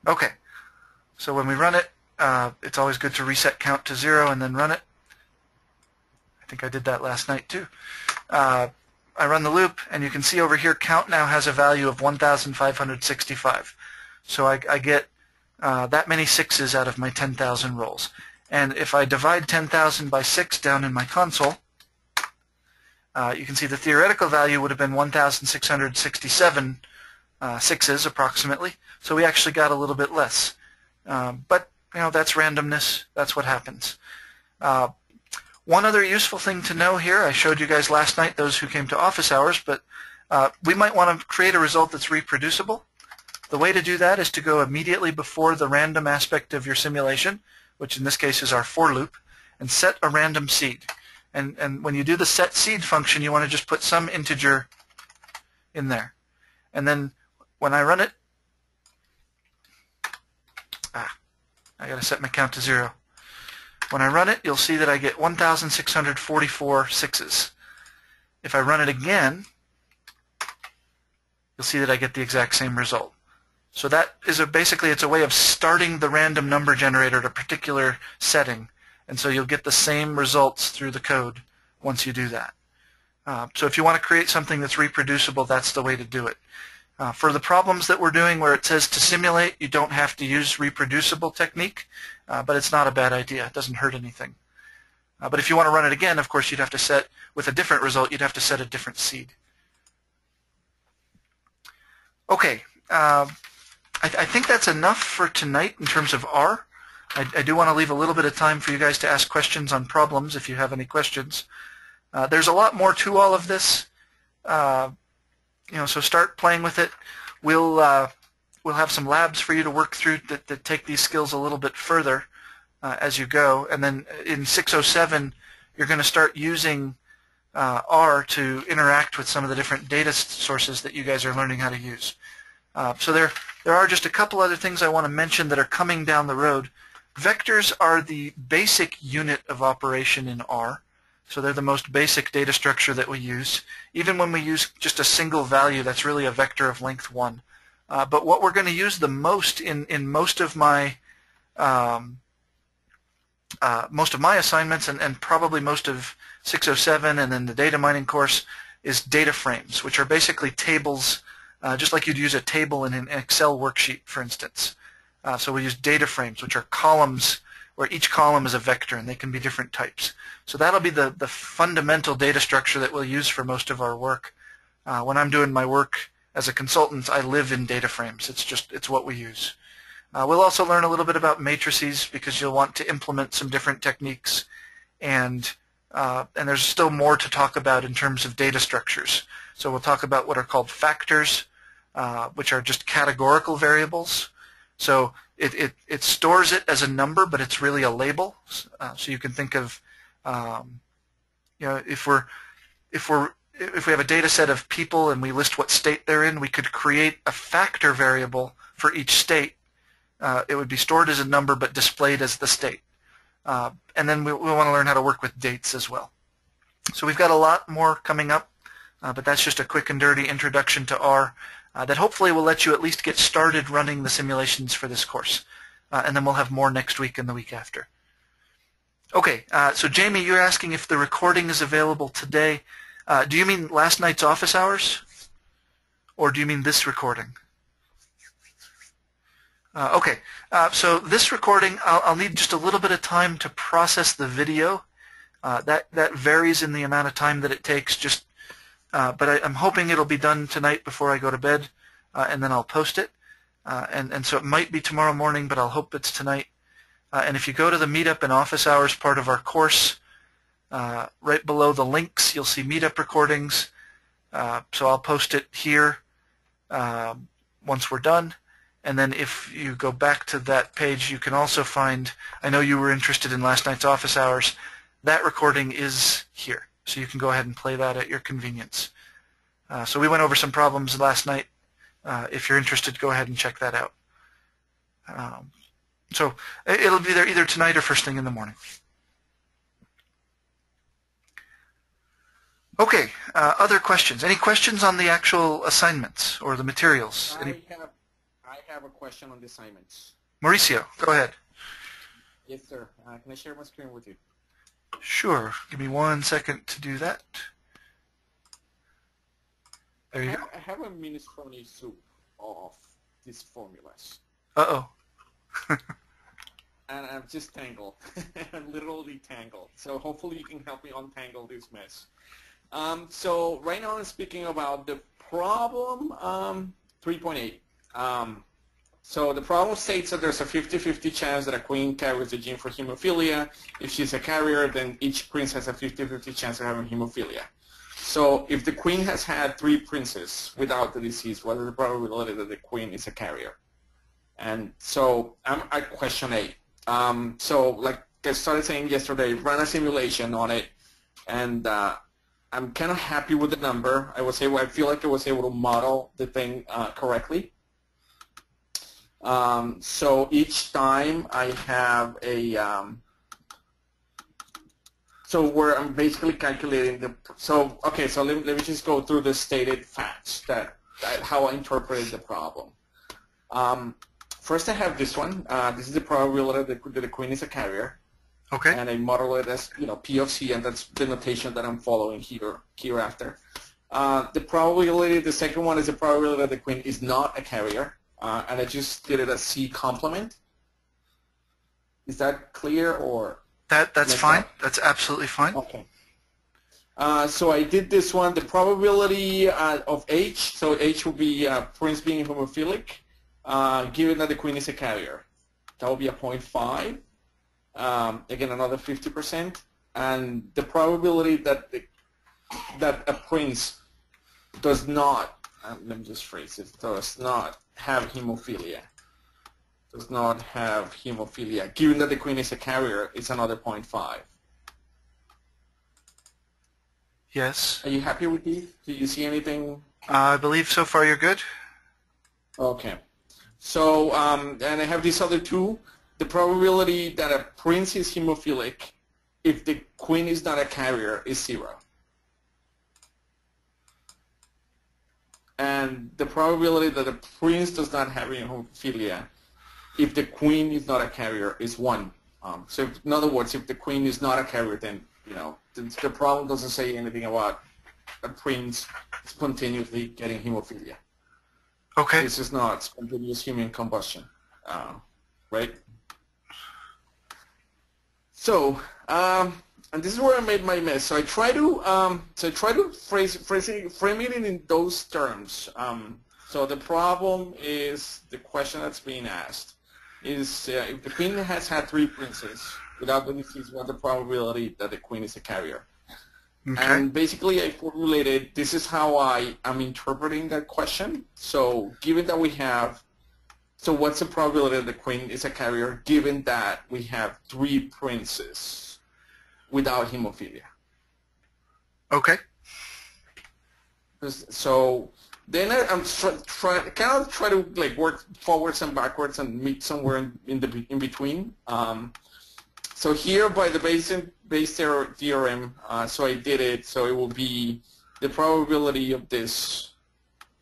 Okay, so when we run it, it's always good to reset count to 0 and then run it. I think I did that last night too. I run the loop, and you can see over here count now has a value of 1,565. So I get that many 6s out of my 10,000 rolls. And if I divide 10,000 by 6 down in my console, you can see the theoretical value would have been 1,667 6s approximately. So we actually got a little bit less. But that's randomness. That's what happens. One other useful thing to know here, I showed you guys last night, those who came to office hours, but we might want to create a result that's reproducible. The way to do that is to go immediately before the random aspect of your simulation, which in this case is our for loop, and set a random seed. And when you do the set seed function, you want to just put some integer in there. And then when I run it, I got to set my count to 0. When I run it, you'll see that I get 1,644 6s. If I run it again, you'll see that I get the exact same result. So that is basically it's a way of starting the random number generator at a particular setting, and so you'll get the same results through the code once you do that. So if you want to create something that's reproducible, that's the way to do it. For the problems that we're doing where it says to simulate, you don't have to use reproducible technique, but it's not a bad idea. It doesn't hurt anything. But if you want to run it again, of course, you'd have to set, with a different result, you'd have to set a different seed. Okay, I think that's enough for tonight in terms of R. I do want to leave a little bit of time for you guys to ask questions on problems if you have any questions. There's a lot more to all of this. So start playing with it. We'll have some labs for you to work through that take these skills a little bit further as you go. And then in 607, you're going to start using R to interact with some of the different data sources that you guys are learning how to use. So there are just a couple other things I want to mention that are coming down the road. Vectors are the basic unit of operation in R. So they're the most basic data structure that we use. Even when we use just a single value, that's really a vector of length 1. But what we're going to use the most in most of my assignments and probably most of 607 and then the data mining course is data frames, which are basically tables, just like you'd use a table in an Excel worksheet, for instance. So we use data frames, which are columns where each column is a vector, and they can be different types. So that'll be the fundamental data structure that we'll use for most of our work. When I'm doing my work as a consultant, I live in data frames. It's what we use. We'll also learn a little bit about matrices because you'll want to implement some different techniques, and there's still more to talk about in terms of data structures. So we'll talk about what are called factors, which are just categorical variables. So it stores it as a number, but it's really a label. So you can think of, if we have a data set of people and we list what state they're in, we could create a factor variable for each state. It would be stored as a number but displayed as the state. And then we want to learn how to work with dates as well. So we've got a lot more coming up, but that's just a quick and dirty introduction to R that hopefully will let you at least get started running the simulations for this course. And then we'll have more next week and the week after. Okay, so Jamie, you're asking if the recording is available today. Do you mean last night's office hours? Or do you mean this recording? Okay, so this recording, I'll need just a little bit of time to process the video. That varies in the amount of time that it takes, but I'm hoping it'll be done tonight before I go to bed, and then I'll post it. And so it might be tomorrow morning, but I'll hope it's tonight. And if you go to the Meetup and Office Hours part of our course, right below the links, you'll see Meetup recordings. So I'll post it here once we're done. And then if you go back to that page, you can also find, I know you were interested in last night's office hours, that recording is here. So you can go ahead and play that at your convenience. So we went over some problems last night. If you're interested, go ahead and check that out. So it'll be there either tonight or first thing in the morning. Okay, other questions? Any questions on the actual assignments or the materials? I have a question on the assignments. Mauricio, go ahead. Yes, sir. Can I share my screen with you? Sure. Give me 1 second to do that. There you go. I have a minestrone soup of these formulas. Uh-oh. And I'm just tangled. I'm literally tangled. So hopefully you can help me untangle this mess. So right now I'm speaking about the problem 3.8. So the problem states that there's a 50-50 chance that a queen carries the gene for hemophilia. If she's a carrier, then each prince has a 50-50 chance of having hemophilia. So if the queen has had 3 princes without the disease, what is the probability that the queen is a carrier? And so I'm at question 8. So like I started saying yesterday, run a simulation on it, and I'm kind of happy with the number. I feel like I was able to model the thing correctly. So each time I have a, so where I'm basically calculating the, so okay, so let me just go through the stated facts that how I interpreted the problem. First I have this one. This is the probability that the queen is a carrier. Okay. And I model it as, P of C, and that's the notation that I'm following hereafter. The probability, the second one is the probability that the queen is not a carrier. And I just did it as C complement. Is that clear, or? That's fine. That's absolutely fine. Okay. So I did this one. The probability of H, so H will be prince being hemophilic, given that the queen is a carrier. That will be a 0.5. Again, another 50%. And the probability that that a prince does not, let me just phrase it, does not have hemophilia. Does not have hemophilia. Given that the queen is a carrier, it's another 0.5. Yes. Are you happy with these? Do you see anything? I believe so far you're good. Okay. So, and I have these other two. The probability that a prince is hemophilic if the queen is not a carrier is 0. And the probability that a prince does not have hemophilia if the queen is not a carrier is 1. So in other words, if the queen is not a carrier, then, you know, the problem doesn't say anything about a prince spontaneously getting hemophilia. Okay. This is not spontaneous human combustion, right? So, and this is where I made my mess. So I try to, frame it in those terms. So the problem is the question that's being asked is if the queen has had 3 princes without the disease, what's the probability that the queen is a carrier? Okay. And basically I formulated, this is how I am interpreting that question. So given that we have, so what's the probability that the queen is a carrier given that we have 3 princes without hemophilia? Okay. So then I'm try to like work forwards and backwards and meet somewhere in between. So here by the base theorem, so I did it. So it will be the probability of this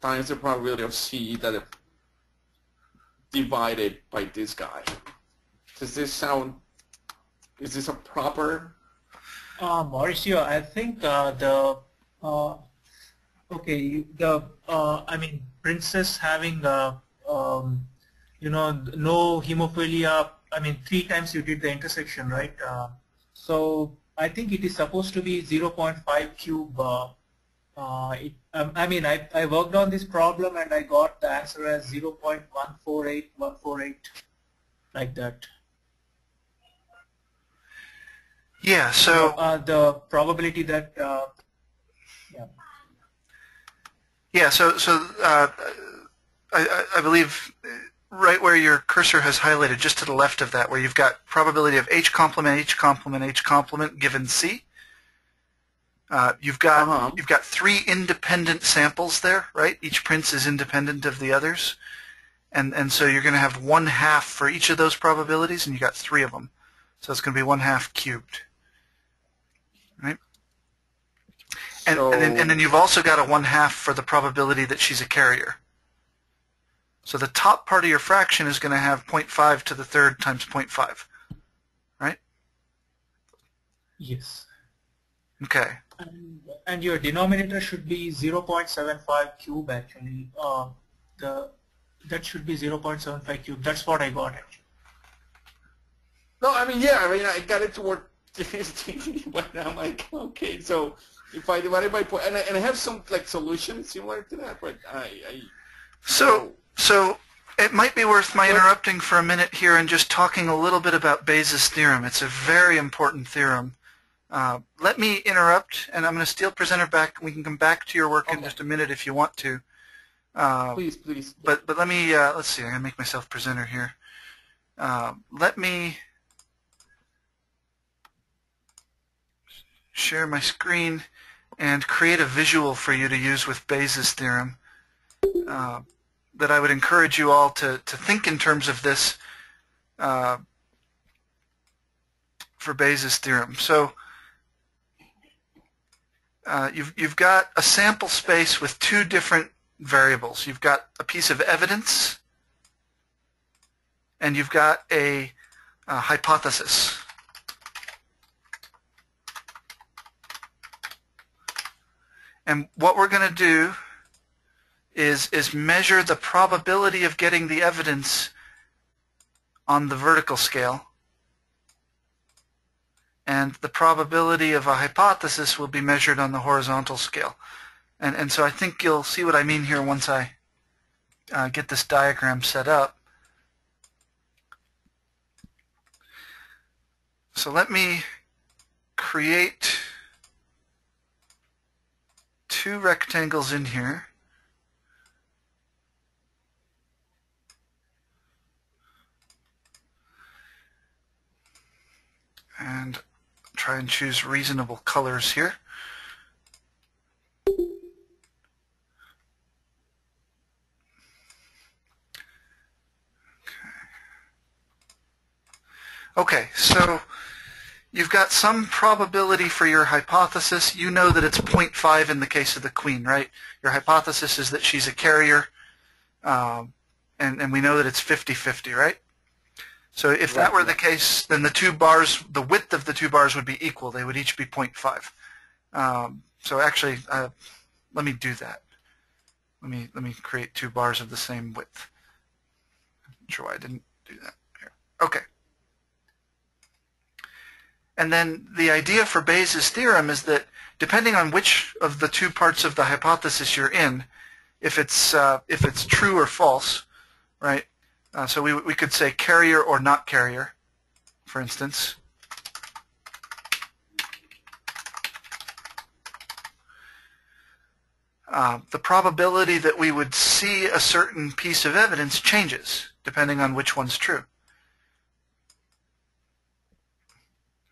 times the probability of C that it divided by this guy. Does this sound? Is this a proper? Mauricio, I think okay, I mean, princess having you know, no hemophilia. I mean, 3 times you did the intersection, right? So I think it is supposed to be 0.5 cube. I mean, I worked on this problem and I got the answer as 0.148148, like that. Yeah. So the probability that yeah. Yeah. So I believe right where your cursor has highlighted, just to the left of that, where you've got probability of H complement, H complement, H complement given C. You've got 3 independent samples there, right? Each prince is independent of the others, and so you're going to have 1/2 for each of those probabilities, and you got 3 of them, so it's going to be 1/2 cubed, right? And then you've also got a 1/2 for the probability that she's a carrier. So the top part of your fraction is going to have 0.5 to the 3rd times 0.5, right? Yes. Okay. And your denominator should be 0.75 cube actually. That should be 0.75 cube. That's what I got actually. No, I mean, yeah, I mean, I got it to work, but I'm like, okay, so if I divide it by point, and I have some like solution similar to that, but So it might be worth my interrupting for a minute here and just talking a little bit about Bayes' theorem. It's a very important theorem. Let me interrupt, and I'm going to steal presenter back. We can come back to your work in just a minute if you want to. Please. But let me, let's see, I'm going to make myself presenter here. Let me share my screen and create a visual for you to use with Bayes' theorem that I would encourage you all to think in terms of this for Bayes' theorem. So you've got a sample space with 2 different variables. You've got a piece of evidence and you've got a hypothesis. And what we're going to do is measure the probability of getting the evidence on the vertical scale, and the probability of a hypothesis will be measured on the horizontal scale. And so I think you'll see what I mean here once I get this diagram set up. So let me create 2 rectangles in here. And try and choose reasonable colors here. Okay, so you've got some probability for your hypothesis. You know that it's 0.5 in the case of the queen, right? Your hypothesis is that she's a carrier, and we know that it's 50-50, right? So if that were the case, then the two bars, the width of the two bars would be equal. They would each be 0.5. So actually, let me do that. Let me create two bars of the same width. I'm not sure why I didn't do that here. Okay. And then the idea for Bayes' theorem is that depending on which of the two parts of the hypothesis you're in, if it's true or false, right? So we could say carrier or not carrier, for instance. The probability that we would see a certain piece of evidence changes depending on which one's true.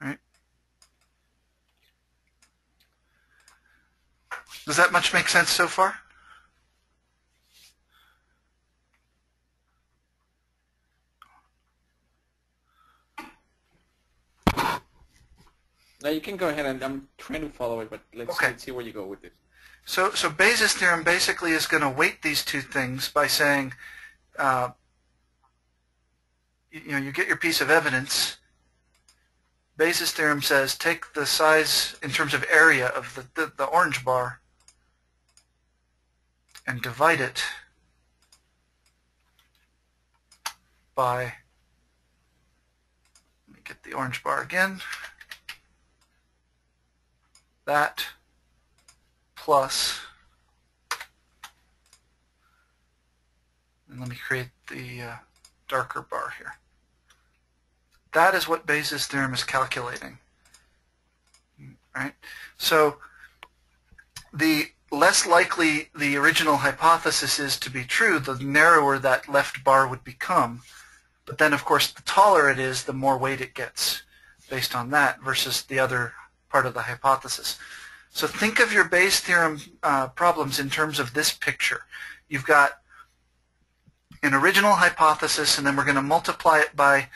Right? Does that much make sense so far? Now you can go ahead, and I'm trying to follow it, but let's see where you go with it. So Bayes' theorem basically is going to weight these two things by saying, you get your piece of evidence. Bayes' theorem says take the size in terms of area of the orange bar and divide it by, let me get the orange bar again, that plus, and let me create the darker bar here. That is what Bayes' theorem is calculating. Right? So the less likely the original hypothesis is to be true, the narrower that left bar would become. But then, of course, the taller it is, the more weight it gets based on that versus the other part of the hypothesis. So think of your Bayes' theorem problems in terms of this picture. You've got an original hypothesis, and then we're going to multiply it by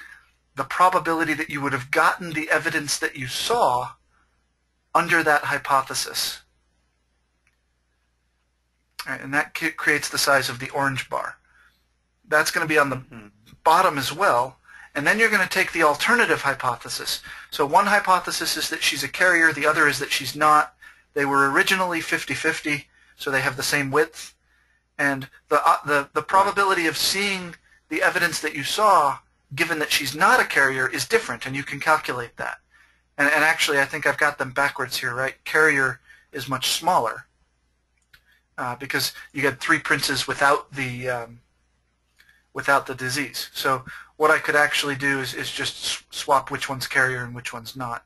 the probability that you would have gotten the evidence that you saw under that hypothesis. All right, and that creates the size of the orange bar. That's going to be on the bottom as well. And then you're going to take the alternative hypothesis. So one hypothesis is that she's a carrier. The other is that she's not. They were originally 50-50, so they have the same width. And the probability of seeing the evidence that you saw, given that she's not a carrier, is different, and you can calculate that. And actually, I think I've got them backwards here, right? Carrier is much smaller because you get 3 princes without the disease. So what I could actually do is just swap which one's carrier and which one's not,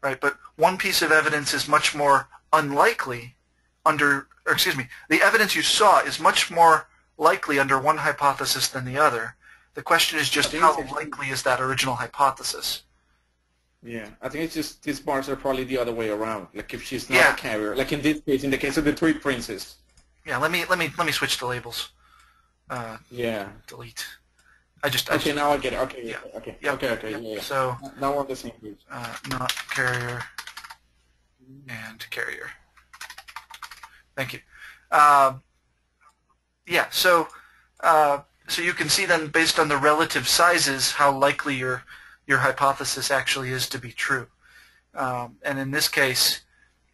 right? But one piece of evidence is much more unlikely the evidence you saw is much more likely under one hypothesis than the other. The question is just how likely is that original hypothesis? Yeah, I think it's just these bars are probably the other way around. Like if she's not a carrier, like in this case, in the case of the 3 princes. Yeah, let me switch the labels. Delete. Okay, now I get it. Okay, yeah. Okay. Yeah. So now we're on the same page. Not carrier and carrier. Thank you. So you can see then, based on the relative sizes, how likely your hypothesis actually is to be true. And in this case,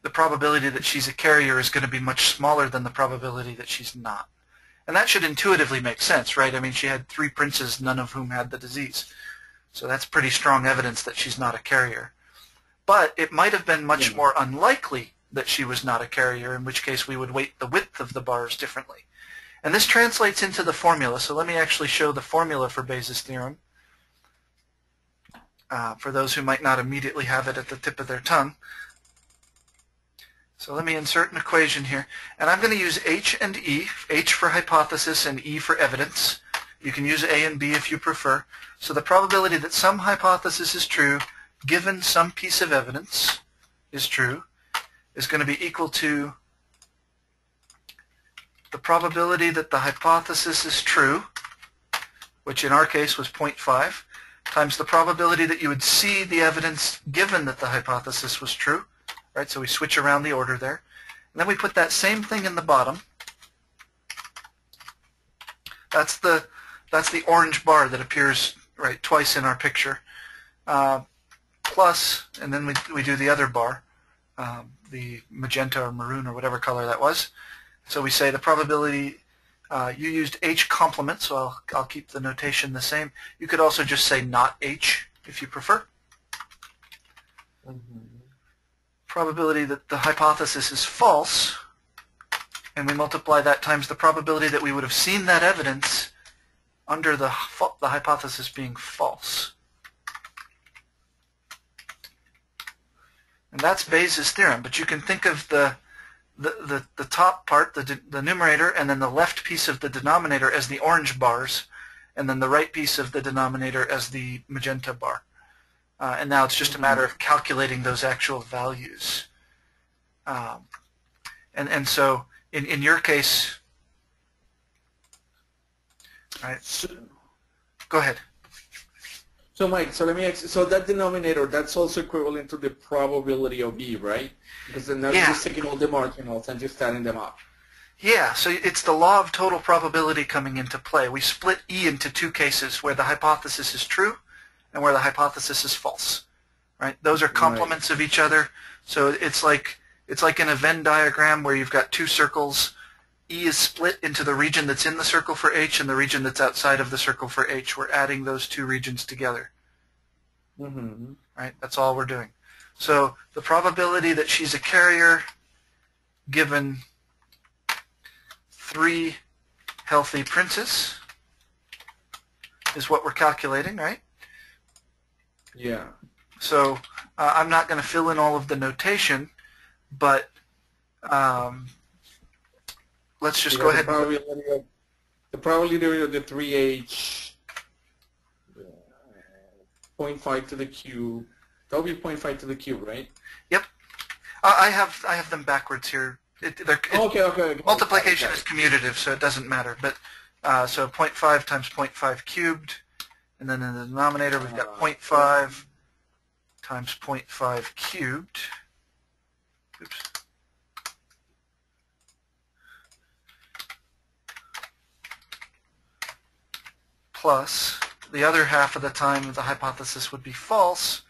the probability that she's a carrier is going to be much smaller than the probability that she's not. And that should intuitively make sense, right? I mean, she had 3 princes, none of whom had the disease. So that's pretty strong evidence that she's not a carrier. But it might have been much more unlikely that she was not a carrier, in which case we would weight the width of the bars differently. And this translates into the formula. So let me actually show the formula for Bayes' theorem for those who might not immediately have it at the tip of their tongue. So let me insert an equation here. And I'm going to use H and E, H for hypothesis and E for evidence. You can use A and B if you prefer. So the probability that some hypothesis is true, given some piece of evidence is true, is going to be equal to the probability that the hypothesis is true, which in our case was 0.5, times the probability that you would see the evidence given that the hypothesis was true. Right? So we switch around the order there. And then we put that same thing in the bottom. That's the orange bar that appears right twice in our picture. Plus, and then we do the other bar, the magenta or maroon or whatever color that was. So we say the probability, you used H complement, so I'll keep the notation the same. You could also just say not H if you prefer. Probability that the hypothesis is false, and we multiply that times the probability that we would have seen that evidence under the hypothesis being false. And that's Bayes' theorem, but you can think of the top part, the numerator, and then the left piece of the denominator as the orange bars, and then the right piece of the denominator as the magenta bar. And now it's just a matter of calculating those actual values. And so in your case, right? Go ahead. So Mike, so let me ask, so that denominator, that's also equivalent to the probability of E, right? Because then now you're just taking all the marginals and just adding them up. Yeah, so it's the law of total probability coming into play. We split E into two cases, where the hypothesis is true and where the hypothesis is false. Right? Those are complements of each other. So it's like in a Venn diagram where you've got two circles. E is split into the region that's in the circle for H and the region that's outside of the circle for H. We're adding those two regions together. Right? That's all we're doing. So the probability that she's a carrier given 3 healthy princes is what we're calculating, right? Yeah. So I'm not going to fill in all of the notation, but let's just go ahead. The probability of the 3H, 0.5 to the cube. That would be 0.5 to the cube, right? Yep. I have them backwards here. Okay. Multiplication is commutative, so it doesn't matter. But so 0.5 times 0.5 cubed, and then in the denominator we've got 0.5 times 0.5 cubed. Oops. Plus the other half of the time the hypothesis would be false.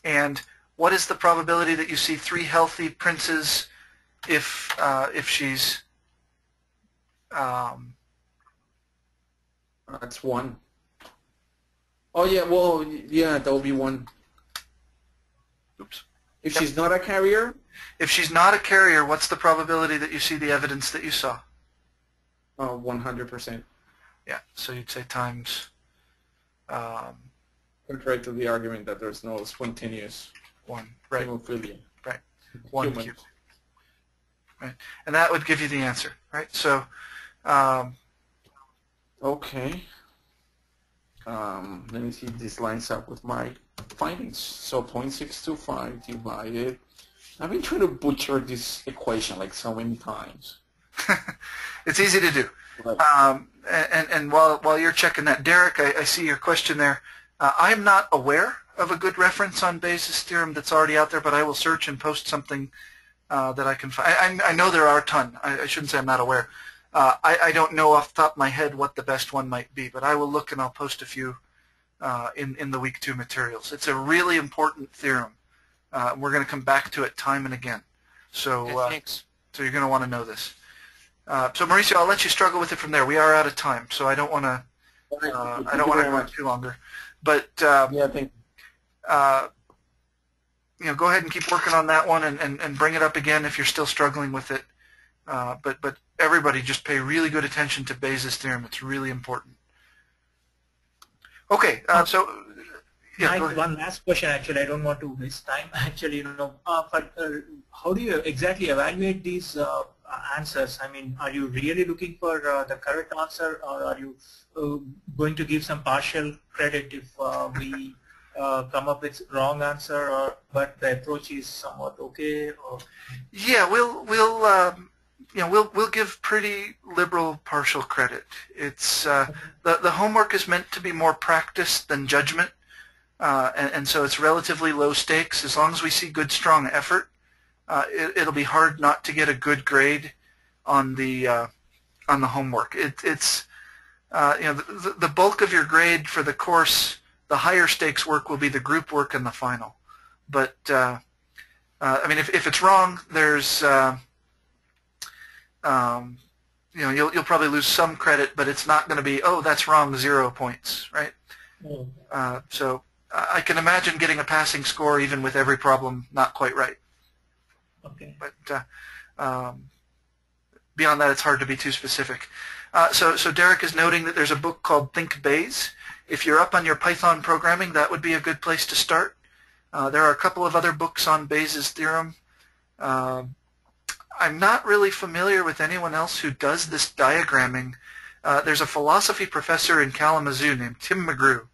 And what is the probability that you see 3 healthy princes if she's that's 1. Oh yeah, well yeah, that would be 1. Oops. If she's not a carrier? If she's not a carrier, what's the probability that you see the evidence that you saw? 100%. Yeah, so you'd say times Contrary to the argument that there's no spontaneous 1, right? hemophilia. Right. 1 Humans. cubed. Right, and that would give you the answer, right? So, okay. Let me see if this lines up with my findings. So 0.625 divided. I've been trying to butcher this equation like so many times. it's easy to do. Right. And while you're checking that, Derek, I see your question there. I'm not aware of a good reference on Bayes' theorem that's already out there, but I will search and post something that I can find. I know there are a ton. I shouldn't say I'm not aware. I don't know off the top of my head what the best one might be, but I will look and I'll post a few in the week 2 materials. It's a really important theorem. We're going to come back to it time and again. So, thanks. So you're going to want to know this. So Mauricio, I'll let you struggle with it from there. We are out of time, so I don't want to. I don't want to go on too longer. But yeah, thank you. Go ahead and keep working on that one and bring it up again if you're still struggling with it. But everybody just pay really good attention to Bayes' theorem. It's really important. Okay, so yeah. Mike, one last question. Actually, I don't want to waste time. Actually, but how do you exactly evaluate these answers? I mean, are you really looking for the correct answer, or are you going to give some partial credit if we come up with wrong answer, but the approach is somewhat okay? Or Yeah, we'll we'll give pretty liberal partial credit. It's the homework is meant to be more practice than judgment, and so it's relatively low stakes. As long as we see good, strong effort, it'll be hard not to get a good grade on the homework. It's the bulk of your grade for the course. The higher stakes work will be the group work and the final. But I mean, if it's wrong, there's you'll probably lose some credit, but it's not going to be, oh, that's wrong, 0 points, right? So I can imagine getting a passing score even with every problem not quite right. Okay. But beyond that, it's hard to be too specific. So Derek is noting that there's a book called Think Bayes. If you're up on your Python programming, that would be a good place to start. There are a couple of other books on Bayes' theorem. I'm not really familiar with anyone else who does this diagramming. There's a philosophy professor in Kalamazoo named Tim McGrew,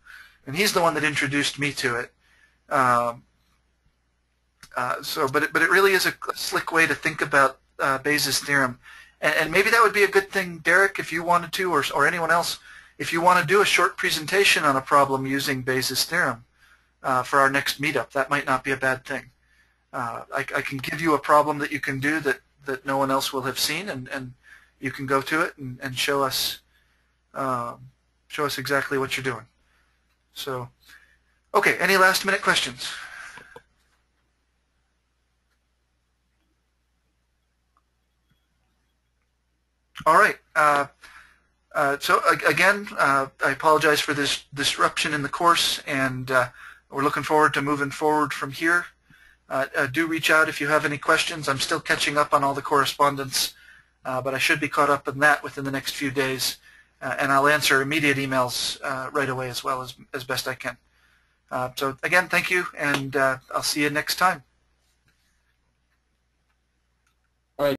and he's the one that introduced me to it. But it really is a slick way to think about Bayes' theorem. And maybe that would be a good thing, Derek, if you wanted to, or anyone else, if you want to do a short presentation on a problem using Bayes' theorem for our next meetup. That might not be a bad thing. I can give you a problem that you can do that no one else will have seen, and you can go to it and show us exactly what you're doing. So, okay, any last minute questions? All right. So again, I apologize for this disruption in the course, and we're looking forward to moving forward from here. Do reach out if you have any questions. I'm still catching up on all the correspondence, but I should be caught up in that within the next few days, and I'll answer immediate emails right away as well as best I can. So again, thank you, and I'll see you next time.